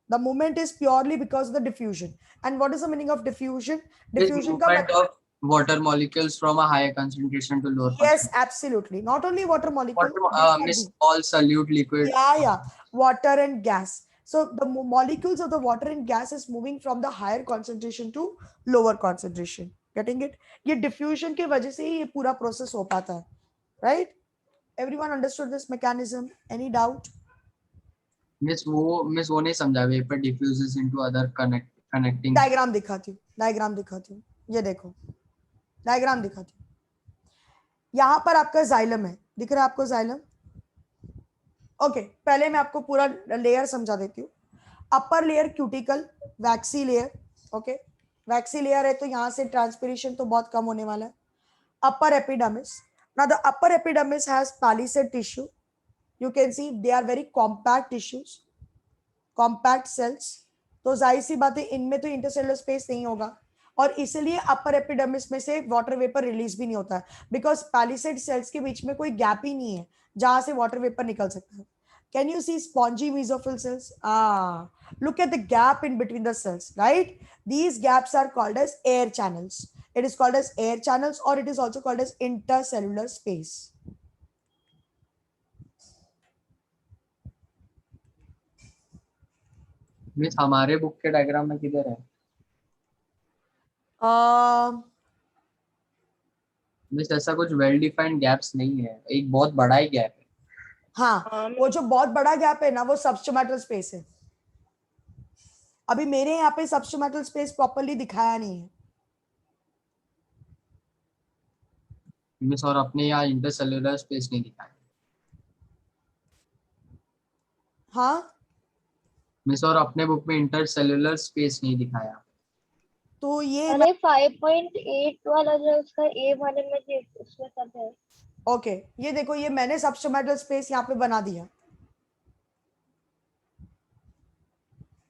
the movement is purely because of the diffusion. And what is the meaning of diffusion? Diffusion का मतलब water molecules from a higher concentration to lower. Yes, absolutely. Not only water molecules, all solute liquid. Yeah, water and gas. So the molecules of the water and gas is moving from the higher concentration to lower concentration. Getting it? ये diffusion के वजह से ही ये पूरा process हो पाता है, right? Everyone understood this mechanism? Any doubt? Miss वो नहीं समझा. Vapor diffuses into other connecting. Diagram दिखाती हूँ. ये देखो. डायग्राम दिखाती हूँ. यहां पर आपका जाइलम है, दिख रहा है आपको जाइलम? ओके, पहले मैं आपको पूरा लेयर समझा देती हूँ. Upper layer cuticle, waxy layer. Okay, waxy layer है तो यहां से ट्रांसपिरेशन तो बहुत कम होने वाला है. Upper epidermis. Now the upper epidermis has palisade tissue. You can see they are very compact tissues, compact cells. तो जाहिर सी बात है इनमें तो इंटरसेलुलर स्पेस नहीं होगा, और इसलिए अपर एपिडर्मिस में से वाटर वेपर रिलीज भी नहीं होता है, बिकॉज पैलिसेड सेल्स के बीच में कोई गैप ही नहीं है जहां से वाटर वेपर निकल सकता है. Can you see spongy mesophyll cells? Look at the gap in between the cells, right? These gaps are called as air channels. It is called as air channels, और it is also called as intercellular space. Miss हमारे book के diagram में किधर है? Miss ऐसा कुछ well defined gaps नहीं है, एक बहुत बड़ा ही गैप है. हाँ, वो जो बहुत बड़ा गैप है ना, वो सबस्टोमेटल स्पेस है. अभी मेरे यहाँ पे सबस्टोमेटल स्पेस प्रॉपर्ली दिखाया नहीं है. मिस और अपने यहाँ इंटरसेल्युलर स्पेस नहीं दिखाया। हाँ मिस और अपने बुक में इंटरसेल्युलर स्पेस नहीं दिखाया। तो ये अरे 5.8 वाला जो उसका ए वाले में उसमें सब है। ओके ये देखो, ये मैंने सबस्टोमेटल स्पेस यहाँ पे बना दिया,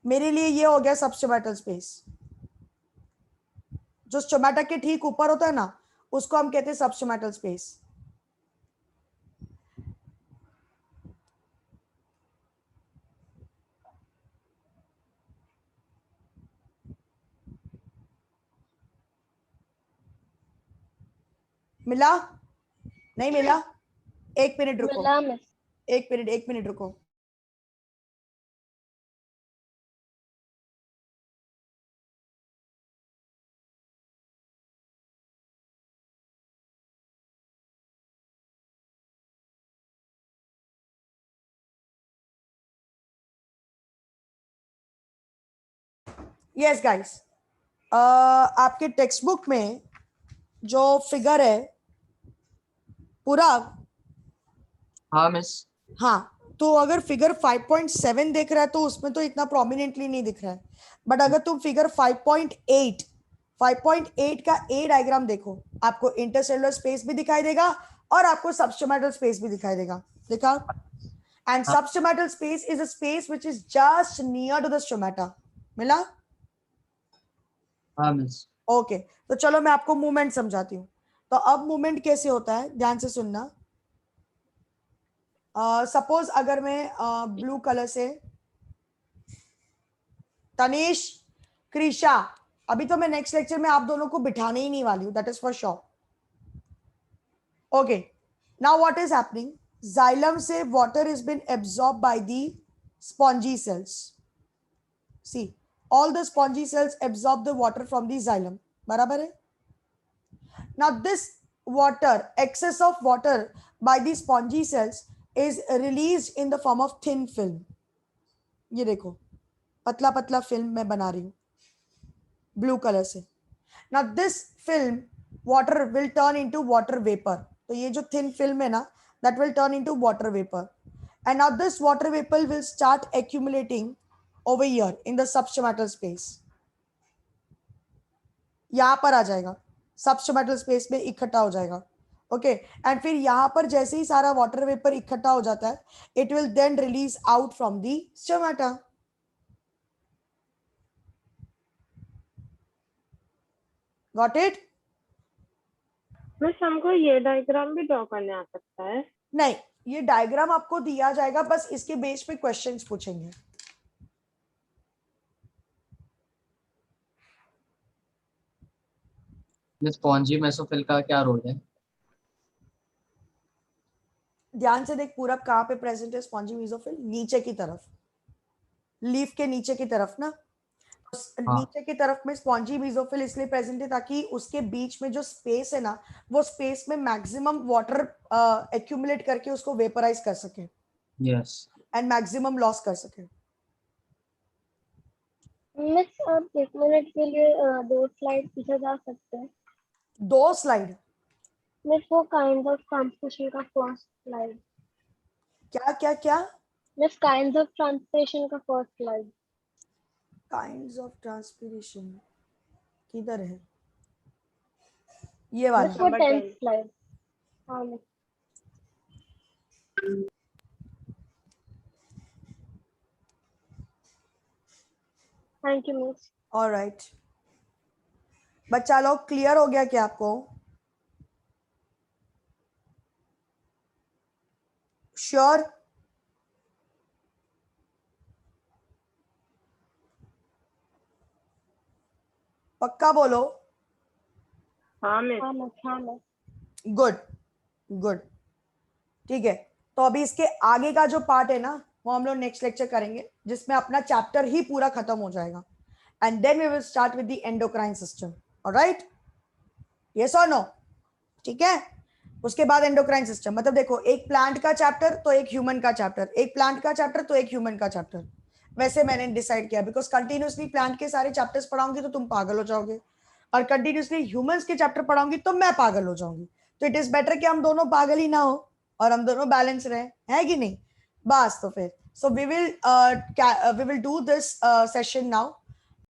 मेरे लिए ये हो गया सबस्टोमेटल स्पेस। जो स्टोमेटा के ठीक ऊपर होता है ना, उसको हम कहते हैं सबस्टोमेटल स्पेस। मिला नहीं मिला? एक मिनट रुको, मिला मिस। एक मिनट रुको। यस गाइस, आपके टेक्स्ट बुक में जो फिगर है पूरा, हाँ मिस। हाँ तो अगर फिगर 5.7 देख रहा है तो उसमें तो इतना प्रोमिनेंटली नहीं दिख रहा है, बट अगर तुम फिगर 5.8 का ए डायग्राम देखो, आपको इंटरसेलुलर स्पेस भी दिखाई देगा और आपको सबस्टोमेटल स्पेस भी दिखाई देगा। देखा? And substomatal space is a space which is just near to the stomata. मिला? हाँ मिस। ओके तो चलो मैं आपको मूवमेंट समझाती हूँ। तो अब मूवमेंट कैसे होता है, ध्यान से सुनना। सपोज अगर मैं ब्लू कलर से, तनिष, क्रिशा, अभी तो मैं नेक्स्ट लेक्चर में आप दोनों को बिठाने ही नहीं वाली हूँ, that is for sure. Okay now what is happening, xylem से water is been absorb by the spongy cells. See all the spongy cells absorb the water from the xylem, बराबर है? Now this water, excess of water by the spongy cells is released in the form of thin film. ये देखो पतला पतला film मैं बना रही हूँ ब्लू कलर से। Now this film water will turn into water vapor. तो ये जो thin film है ना, that will turn into water vapor. And now this water vapor will start accumulating over here in the substomatal space. यहां पर आ जाएगा, सबस्टोमेटल space में इकट्ठा हो जाएगा। ओके एंड फिर यहां पर जैसे ही सारा वाटर वेपर इकट्ठा हो जाता है, it will then release out from the stomata. Got it? Miss हमको ये डायग्राम भी ड्रॉ करने आ सकता है? नहीं, ये डायग्राम आपको दिया जाएगा, बस इसके बेस पे क्वेश्चंस पूछेंगे। स्पॉन्जी मेसोफिल का क्या रोल है? ध्यान से देख, पूरा कहाँ पे प्रेजेंट है स्पॉन्जी मेसोफिल? नीचे की तरफ, लीफ के नीचे की तरफ ना। नीचे की तरफ में स्पॉन्जी मेसोफिल इसलिए प्रेजेंट है ताकि उसके बीच में जो स्पेस है ना, वो स्पेस में मैक्सिमम वाटर एक्यूमुलेट करके उसको वेपराइज कर सके। यस। एंड मैक्सिमम लॉस कर सके। मिस आप 1 मिनट के लिए 2 स्लाइड पीछे जा सकते हैं? 2 स्लाइड? मिस वो काइंड ऑफ ट्रांसलेशन का फर्स्ट स्लाइड। क्या क्या क्या? मिस काइंड ऑफ ट्रांसलेशन का first slide. Kinds of transpiration किधर है? ये वाला? मिस वो 10th स्लाइड। हाँ miss. Thank you miss. Alright बच्चा लोग, क्लियर हो गया क्या आपको? श्योर? पक्का बोलो। हाँ मिस। हाँ मिस। हाँ मिस। गुड गुड, ठीक है। तो अभी इसके आगे का जो पार्ट है ना, वो हम लोग नेक्स्ट लेक्चर करेंगे, जिसमें अपना चैप्टर ही पूरा खत्म हो जाएगा। And then we will start with the endocrine system. Alright, yes और नो? ठीक है, उसके बाद एंडोक्राइन सिस्टम। मतलब देखो, एक प्लांट का चैप्टर तो एक ह्यूमन का चैप्टर, एक प्लांट का चैप्टर तो एक ह्यूमन का चैप्टर। वैसे मैंने डिसाइड किया, बिकॉज कंटिन्यूसली प्लांट के सारे चैप्टर्स पढ़ाऊंगी तो तुम पागल हो जाओगे, और कंटिन्यूसली ह्यूमंस के चैप्टर पढ़ाऊंगी तो मैं पागल हो जाऊंगी। तो इट इज बेटर कि हम दोनों पागल ही ना हो और हम दोनों बैलेंस रहे, है कि नहीं? बस तो फिर so we will do this session now.